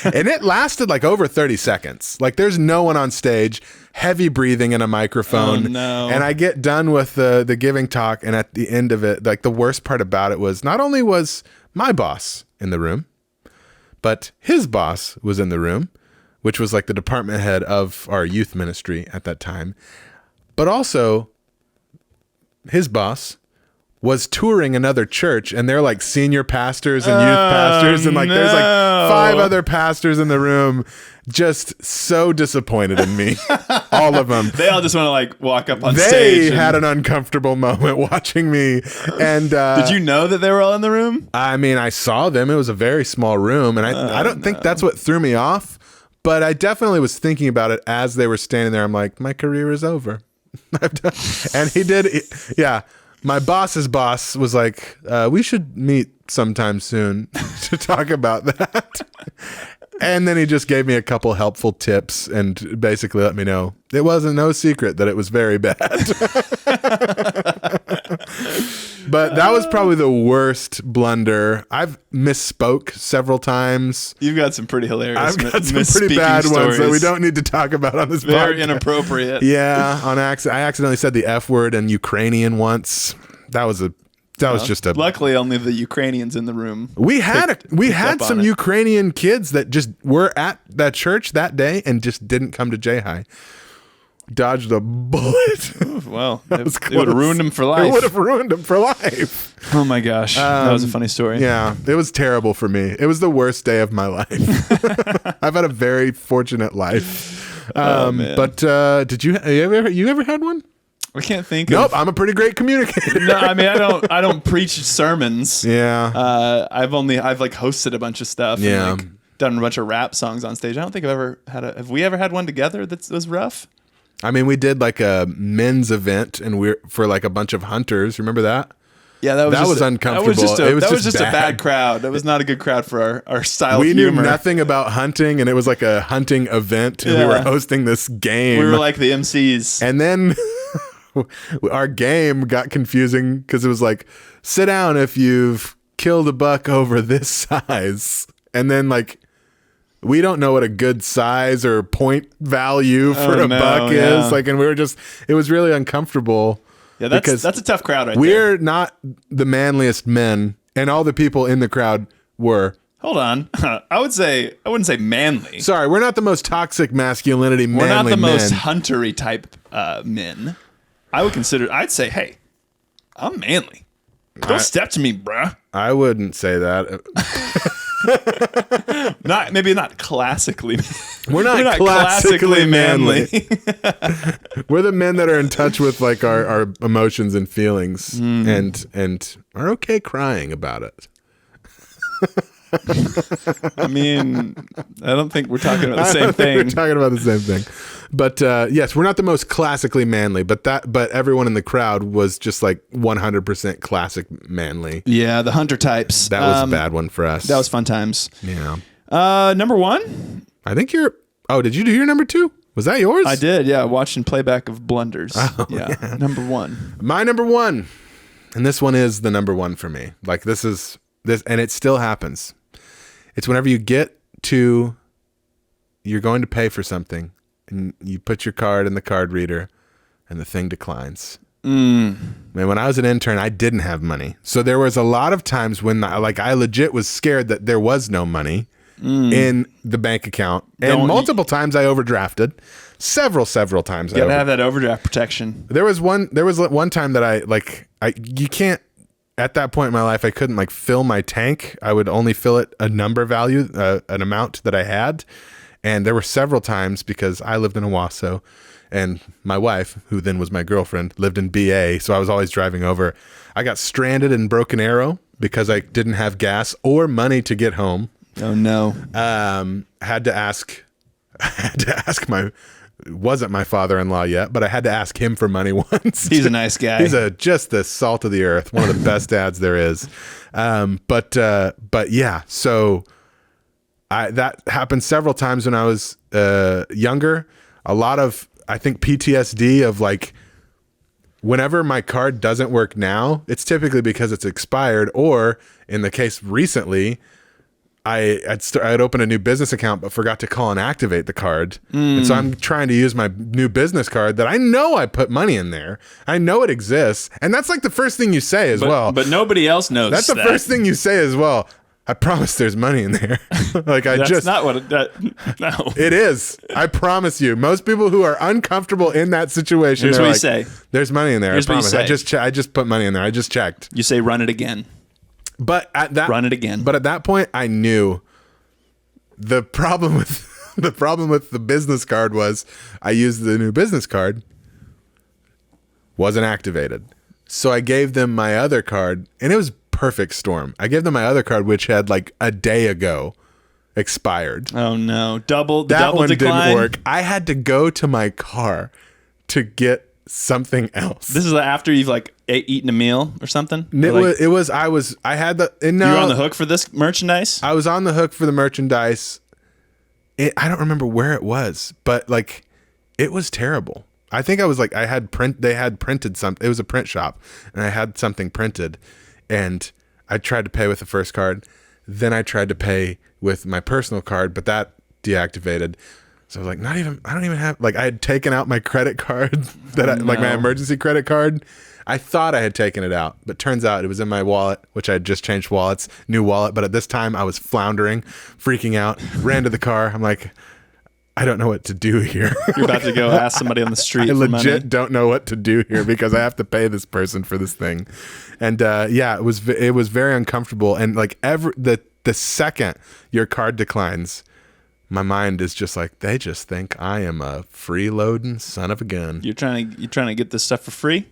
And it lasted like over 30 seconds. Like there's no one on stage, heavy breathing in a microphone. Oh, no. And I get done with the giving talk, and at the end of it, like the worst part about it was not only was my boss in the room, but his boss was in the room, which was like the department head of our youth ministry at that time. But also, his boss was touring another church, and they're like senior pastors and youth pastors, and like there's like 5 other pastors in the room, just so disappointed in me. All of them. They all just want to like walk up on stage. They had an uncomfortable moment watching me. And did you know that they were all in the room? I mean, I saw them. It was a very small room, and I don't think that's what threw me off. But I definitely was thinking about it as they were standing there. I'm like, my career is over. And he did. Yeah. My boss's boss was like, we should meet sometime soon to talk about that. And then he just gave me a couple helpful tips and basically let me know it wasn't no secret that it was very bad. But that was probably the worst blunder. I've misspoke several times. You've got some pretty hilarious I've got some pretty bad ones that we don't need to talk about on this podcast. Very inappropriate. Yeah, on accident. I accidentally said the F word in Ukrainian once. That was just a. Luckily, only the Ukrainians in the room. We had up some on it. Ukrainian kids that just were at that church that day and just didn't come to J-High. Dodged a bullet. Well, it would close. have ruined him for It life. would have ruined him for life. Oh my gosh, that was a funny story. Yeah, it was terrible for me. It was the worst day of my life. I've had a very fortunate life. Man. But did you ever had one? I can't think Nope, of. I'm a pretty great communicator. No, I mean, I don't preach sermons. Yeah. I've like hosted a bunch of stuff. Yeah. And, like, done a bunch of rap songs on stage. I don't think I've ever had have we ever had one together that was rough? I mean, we did like a men's event and we're for like a bunch of hunters. Remember that? Yeah, that was uncomfortable. That was just just a bad. bad crowd. That was not a good crowd for our style We of knew humor. nothing about hunting, and it was like a hunting event, and we were Yeah. hosting this game. We were like the MCs. and then our game got confusing because it was like, sit down if you've killed a buck over this size. And then like, we don't know what a good size or point value for a buck yeah. is. Like, and we were just, it was really uncomfortable. Yeah, because that's a tough crowd right there. we're not the manliest men, and all the people in the crowd were. Hold on. I wouldn't say manly. Sorry, we're not the most toxic masculinity manly We're not the most men. huntery type men. I'd say, hey, I'm manly. Don't step to me, bruh. I wouldn't say that. Maybe not classically. We're not classically manly. We're the men that are in touch with like our emotions and feelings and are okay crying about it. I mean, I don't think we're talking about the I same don't think thing. We're talking about the same thing. But yes, we're not the most classically manly, but everyone in the crowd was just like 100% classic manly. Yeah, the hunter types. That was a bad one for us. That was fun times. Yeah. Number one? I think did you do your number 2? Was that yours? I did, yeah. Watching playback of blunders. Yeah. Number one. My number 1. And this one is the number 1 for me. Like this, and it still happens. It's whenever you get to, you're going to pay for something and you put your card in the card reader and the thing declines. Man, when I was an intern, I didn't have money. So there was a lot of times when I legit was scared that there was no money in the bank account. And multiple times I overdrafted. Several times. You gotta have that overdraft protection. There was one time that you can't, at that point in my life, I couldn't like fill my tank. I would only fill it a number value, an amount that I had. And there were several times because I lived in Owasso and my wife, who then was my girlfriend, lived in BA. So I was always driving over. I got stranded in Broken Arrow because I didn't have gas or money to get home. Oh no. Had to ask wasn't my father-in-law yet, but I had to ask him for money once. He's a nice guy. He's just the salt of the earth, one of the best dads there is. But yeah, so that happened several times when I was younger. A lot of, I think, PTSD of like, whenever my card doesn't work now, it's typically because it's expired, or in the case recently, I'd open a new business account but forgot to call and activate the card. And so I'm trying to use my new business card that I know I put money in there. I know it exists. And that's like the first thing you say as well. But nobody else knows. That's the first thing you say as well. I promise there's money in there. That's not what no. It is. I promise you. Most people who are uncomfortable in that situation, Here's they're what you like, say. There's money in there. Here's I what you promise. say. I just put money in there. I just checked. You say run it again. But at that Run it again. But at that point, I knew the problem with the business card was I used the new business card, wasn't activated. So I gave them my other card, and it was perfect storm. I gave them my other card, which had like a day ago expired. Oh no. Double That one decline. didn't work. I had to go to my car to get something else. This is after you've like eaten a meal or something? I had the, and no, You were on the hook for this merchandise? I was on the hook for the merchandise. I don't remember where it was, but like it was terrible. I think I was like, they had printed something. It was a print shop and I had something printed and I tried to pay with the first card. Then I tried to pay with my personal card, but that deactivated. So I was like, I don't even have, like I had taken out my credit card like my emergency credit card. I thought I had taken it out, but turns out it was in my wallet, which I had just changed wallets, new wallet. But at this time I was floundering, freaking out, ran to the car. I'm like, I don't know what to do here. You're about to go ask somebody on the street I for legit money. don't know what to do here because I have to pay this person for this thing. And yeah, it was very uncomfortable. And like the second your card declines, my mind is just like, they just think I am a freeloading son of a gun. You're trying to get this stuff for free.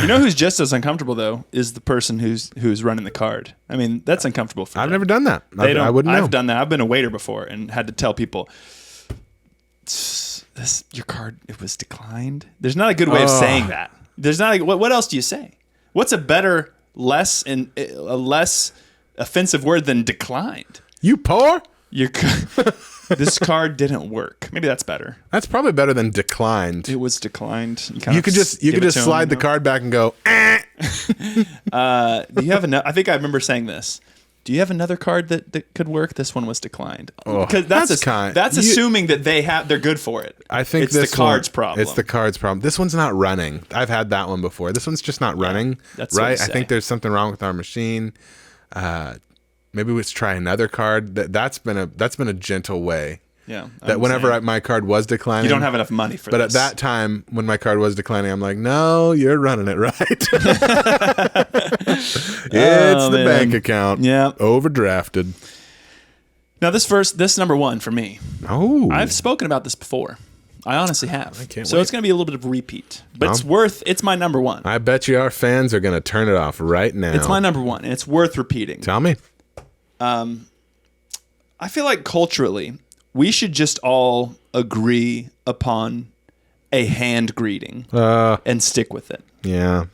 You know who's just as uncomfortable though is the person who's running the card. I mean, that's uncomfortable for I've them. never done that. I wouldn't know. I've done that. I've been a waiter before and had to tell people, your card, it was declined. There's not a good way of saying that. There's not. What else do you say? What's a better, less offensive word than declined? You poor? This card didn't work. Maybe that's better. That's probably better than declined. It was declined. You could just slide the card back and go. Do you have enough? I think I remember saying this. Do you have another card that could work? This one was declined. Because that's assuming that they're good for it. I think it's the card's problem. It's the card's problem. This one's not running. I've had that one before. This one's just not running. That's right. I think there's something wrong with our machine. Maybe let's try another card. That's been a gentle way. Yeah. That whenever my card was declining, you don't have enough money for but this. But at that time, when my card was declining, I'm like, no, you're running it right. It's the bank account. Yeah. Overdrafted. Now this number one for me. Oh. I've spoken about this before. I honestly have. I can't so wait. it's going to be a little bit of repeat, but it's my number one. I bet you our fans are going to turn it off right now. It's my number one, and it's worth repeating. Tell me. I feel like culturally, we should just all agree upon a hand greeting and stick with it. Yeah.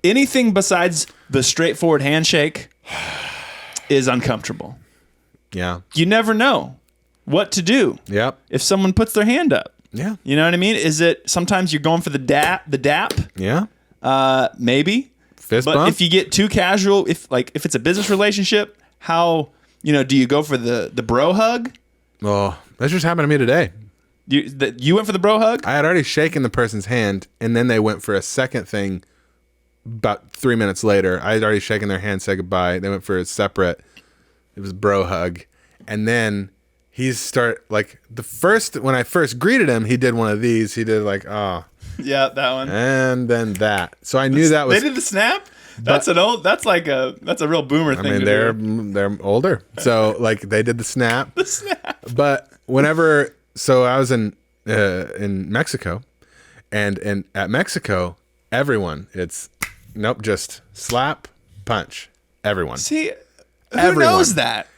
Anything besides the straightforward handshake is uncomfortable. Yeah. You never know what to do. Yep. If someone puts their hand up. Yeah. You know what I mean? Is it sometimes you're going for the dap? Yeah. Maybe. Fist but bump? if you get too casual, if it's a business relationship, how, do you go for the bro hug? Oh, that just happened to me today. You went for the bro hug? I had already shaken the person's hand, and then they went for a second thing about 3 minutes later. I had already shaken their hand, said goodbye. They went for a separate, it was bro hug. And then when I first greeted him, he did one of these. He did Yeah, that one. And then that. So I knew that was. They did the snap? That's a real boomer thing. I mean, they're older. So they did the snap. The snap. But so I was in Mexico, and at Mexico, everyone, just slap, punch, everyone. See, who knows that?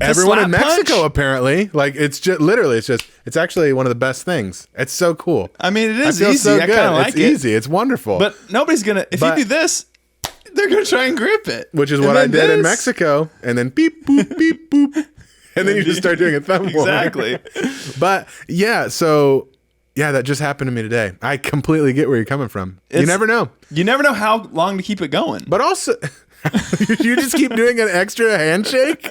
Everyone in Mexico, punch? apparently. It's just literally, it's actually one of the best things. It's so cool. I mean, it is I feel easy. so I good. kind of like it's it. easy. It's wonderful. But nobody's going to, if you do this, they're going to try and grip it. Which is what I did in Mexico. And then beep, boop, beep, boop. And then you just start doing a thumb Exactly. But yeah, that just happened to me today. I completely get where you're coming from. You never know. You never know how long to keep it going. But also, you just keep doing an extra handshake.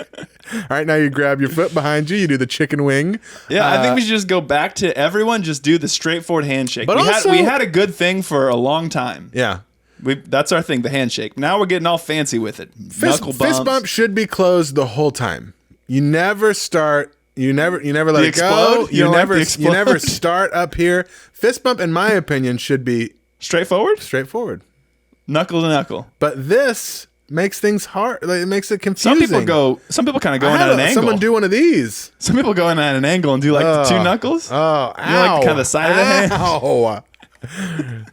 All right, now you grab your foot behind you. You do the chicken wing. Yeah, I think we should just go back to everyone just do the straightforward handshake. But we had a good thing for a long time. Yeah. That's our thing, the handshake. Now we're getting all fancy with it. Knuckle bumps. Fist bump should be closed the whole time. You never start. You never let it go. You never start up here. Fist bump, in my opinion, should be straightforward. Knuckle to knuckle. But this makes things hard. It makes it confusing. Some people kind of go in at an angle. Someone do one of these. Some people go in at an angle and do the two knuckles. Oh, ow. Kind of the side of the hand. Ow.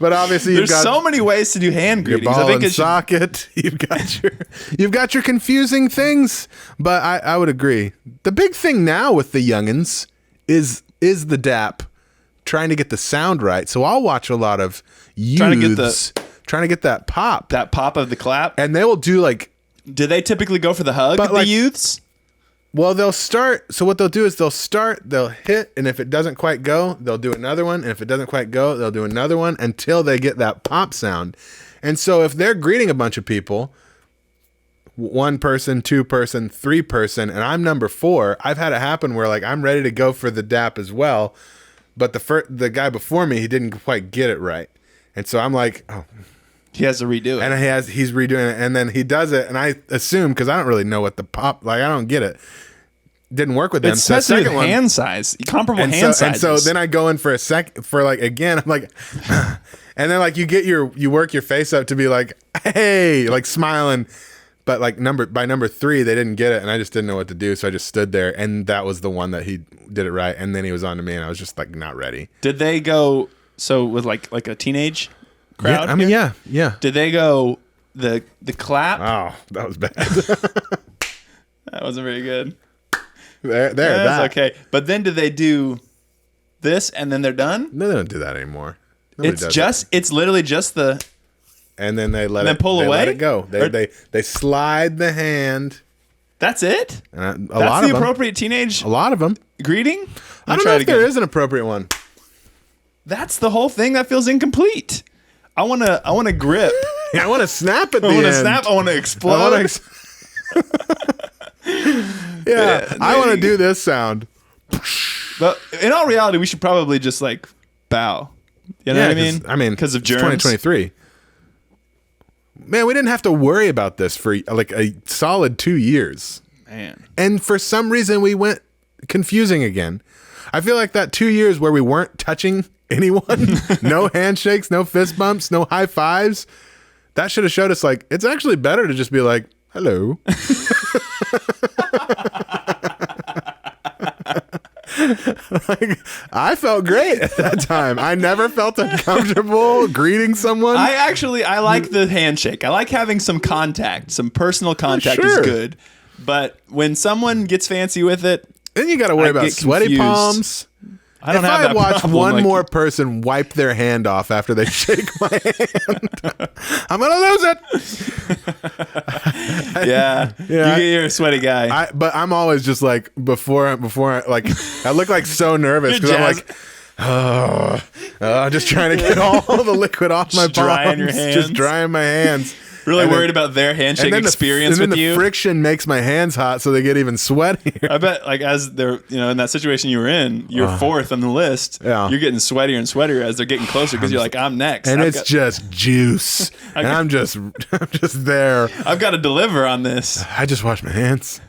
But obviously there's so many ways to do hand greetings. Your ball and socket. You've got your confusing things. But I would agree. The big thing now with the youngins is the dap trying to get the sound right. So I'll watch a lot of youths trying to get that pop of the clap, and they will do do they typically go for the hug? The youths. Well, they'll start. So what they'll do is they'll hit, and if it doesn't quite go, they'll do another one. And if it doesn't quite go, they'll do another one until they get that pop sound. And so if they're greeting a bunch of people, 1 person, 2 person, 3 person, and I'm number 4, I've had it happen where I'm ready to go for the dap as well, but the guy before me, he didn't quite get it right. And so I'm like, oh. He has to redo it. And he's redoing it, and then he does it, and I assume, because I don't really know what the pop, I don't get it. Didn't work with them. It's the second one, hand size, comparable hand sizes. And so then I go in for a sec, again, I'm like, and then you work your face up to be like, hey, smiling, But like by number 3, they didn't get it, and I just didn't know what to do, so I just stood there, and that was the one that he did it right, and then he was on to me, and I was just like not ready. Did they go with like a teenage crowd? Yeah, I mean, yeah. Did they go the clap? Oh, that was bad. That wasn't very good. That's okay. But then did they do this and then they're done? No, they don't do that anymore. Nobody does It's literally just the. And then they let it pull away. Let it go. They slide the hand. That's it. And That's lot the of appropriate teenage a lot of them. greeting. I don't know if there is an appropriate one. That's the whole thing. That feels incomplete. I want to grip. I want to snap at the I want to end. snap. I want to explode. I want to do this sound. But in all reality, we should probably just like bow. You know what I mean? I mean, because of it's germs. 2023. Man, we didn't have to worry about this for like a solid 2 years. Man. And for some reason, we went confusing again. I feel like that 2 years where we weren't touching anyone, no handshakes, no fist bumps, no high fives, that should have showed us like, it's actually better to just be like, hello. Like, I felt great at that time. I never felt uncomfortable greeting someone. I like the handshake. I like having some contact. Some personal contact is good. But when someone gets fancy with it, then you got to worry about sweaty confused. palms. I don't if have I that watch problem, one like- more person wipe their hand off after they shake my hand, I'm gonna lose it. Yeah. You're a sweaty guy. But I'm always just like before I like I look like so nervous because I'm like, just trying to get all the liquid off my palms, drying your hands. just drying my hands. really and worried then- about their handshake experience and then with the you. friction makes my hands hot, so they get even sweatier. I bet, like, as they're, in that situation you were in, you're fourth on the list. Yeah. You're getting sweatier and sweatier as they're getting closer because you're like, I'm next. And it's just juice, and I'm just there. I've got to deliver on this. I just wash my hands.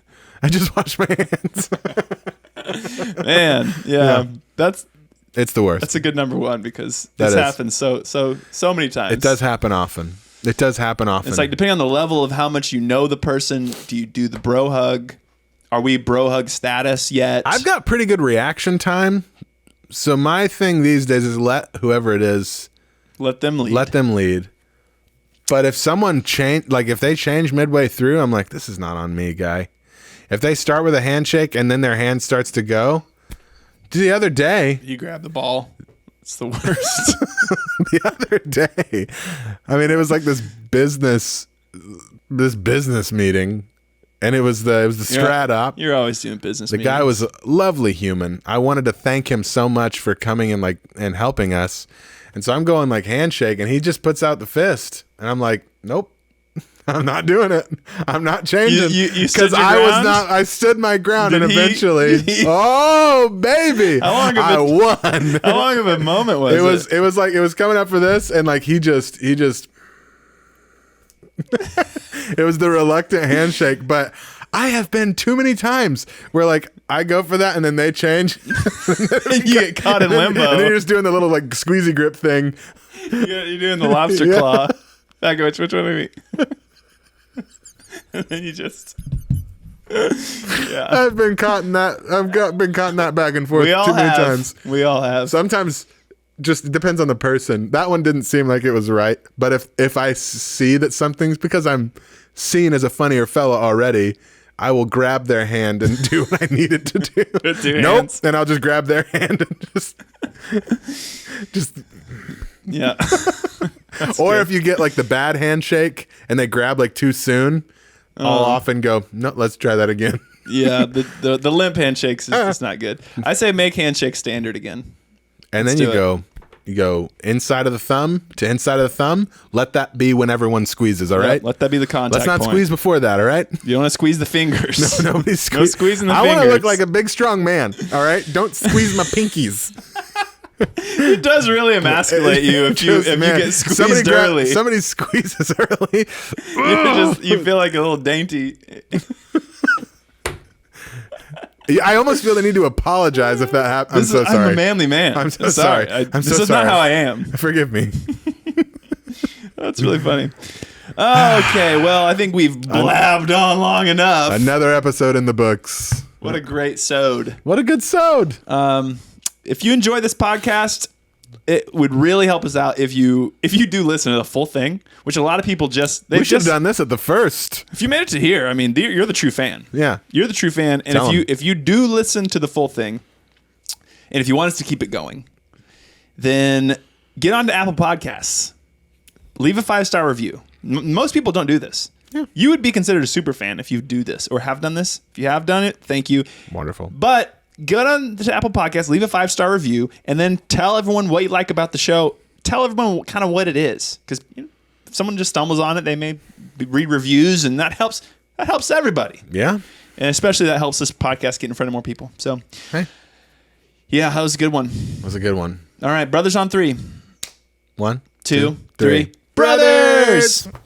Man, yeah. It's the worst. That's a good number one because That this is. happens so many times. It does happen often. It's like, depending on the level of how much you know the person, do you do the bro hug? Are we bro hug status yet? I've got pretty good reaction time. So my thing these days is let whoever it is, let them lead. let them lead. But if someone if they change midway through, I'm like, this is not on me, guy. If they start with a handshake and then their hand starts to go, the other day, You grab the ball. It's the worst. the other day, I mean, it was like this business meeting, and it was the strat op. You're always doing business. The guy was a lovely human. I wanted to thank him so much for coming and helping us. And so I'm going like handshake, and he just puts out the fist, and I'm like, nope. I'm not doing it. I'm not changing. You stood your I was ground? not. I stood my ground, Did and he- eventually, oh baby, How long of I a- won. How long of a moment was it? It was like it was coming up for this, and like he just it was the reluctant handshake. But I have been too many times where like I go for that, and then they change. You get caught in limbo. And then you're just doing the little like squeezy grip thing. You're doing the lobster Yeah. claw. Back which one are we? And then you just. Yeah. I've been caught in that. Been caught in that back and forth We all too many have. times. We all have. Sometimes just it depends on the person. That one didn't seem like it was right. But if I see that something's because I'm seen as a funnier fella already, I will grab their hand and do what I needed to do. With two Nope. hands. Then I'll just grab their hand and just Yeah. or if you get like the bad handshake and they grab like too soon, I'll often go, no, let's try that again. Yeah. The limp handshakes is just not good. I say make handshake standard again. And then Let's you go inside of the thumb to inside of the thumb. Let that be when everyone squeezes. All right. Let that be the contact Let's not point. squeeze before that. All right. You don't want to squeeze the fingers. Nobody No squeeze. squeezing the I fingers. want to look like a big strong man. All right. Don't squeeze my pinkies. It does really emasculate you if you get squeezed early. Somebody squeezes early. You feel like a little dainty. I almost feel the need to apologize if that happens. I'm so sorry. I'm a manly man. I'm so sorry. I'm this so is sorry. not how I am. Forgive me. That's really funny. Okay, well, I think we've blabbed on long enough. Another episode in the books. What a great sode. What a good sode. If you enjoy this podcast, it would really help us out if you do listen to the full thing, which a lot of people We should have done this at the first. If you made it to here, I mean, you're the true fan. Yeah. You're the true fan. And Tell 'em. if you do listen to the full thing, and if you want us to keep it going, then get onto Apple Podcasts. Leave a 5-star review. Most people don't do this. Yeah. You would be considered a super fan if you do this or have done this. If you have done it, thank you. Wonderful. But go on to Apple Podcasts, leave a 5-star review, and then tell everyone what you like about the show. Tell everyone kind of what it is. Because if someone just stumbles on it, they may read reviews, and that helps everybody. Yeah. And especially that helps this podcast get in front of more people. So, Hey. yeah, that was a good one. That was a good one. All right, brothers on 3. 1, 2, 3. 3. Brothers!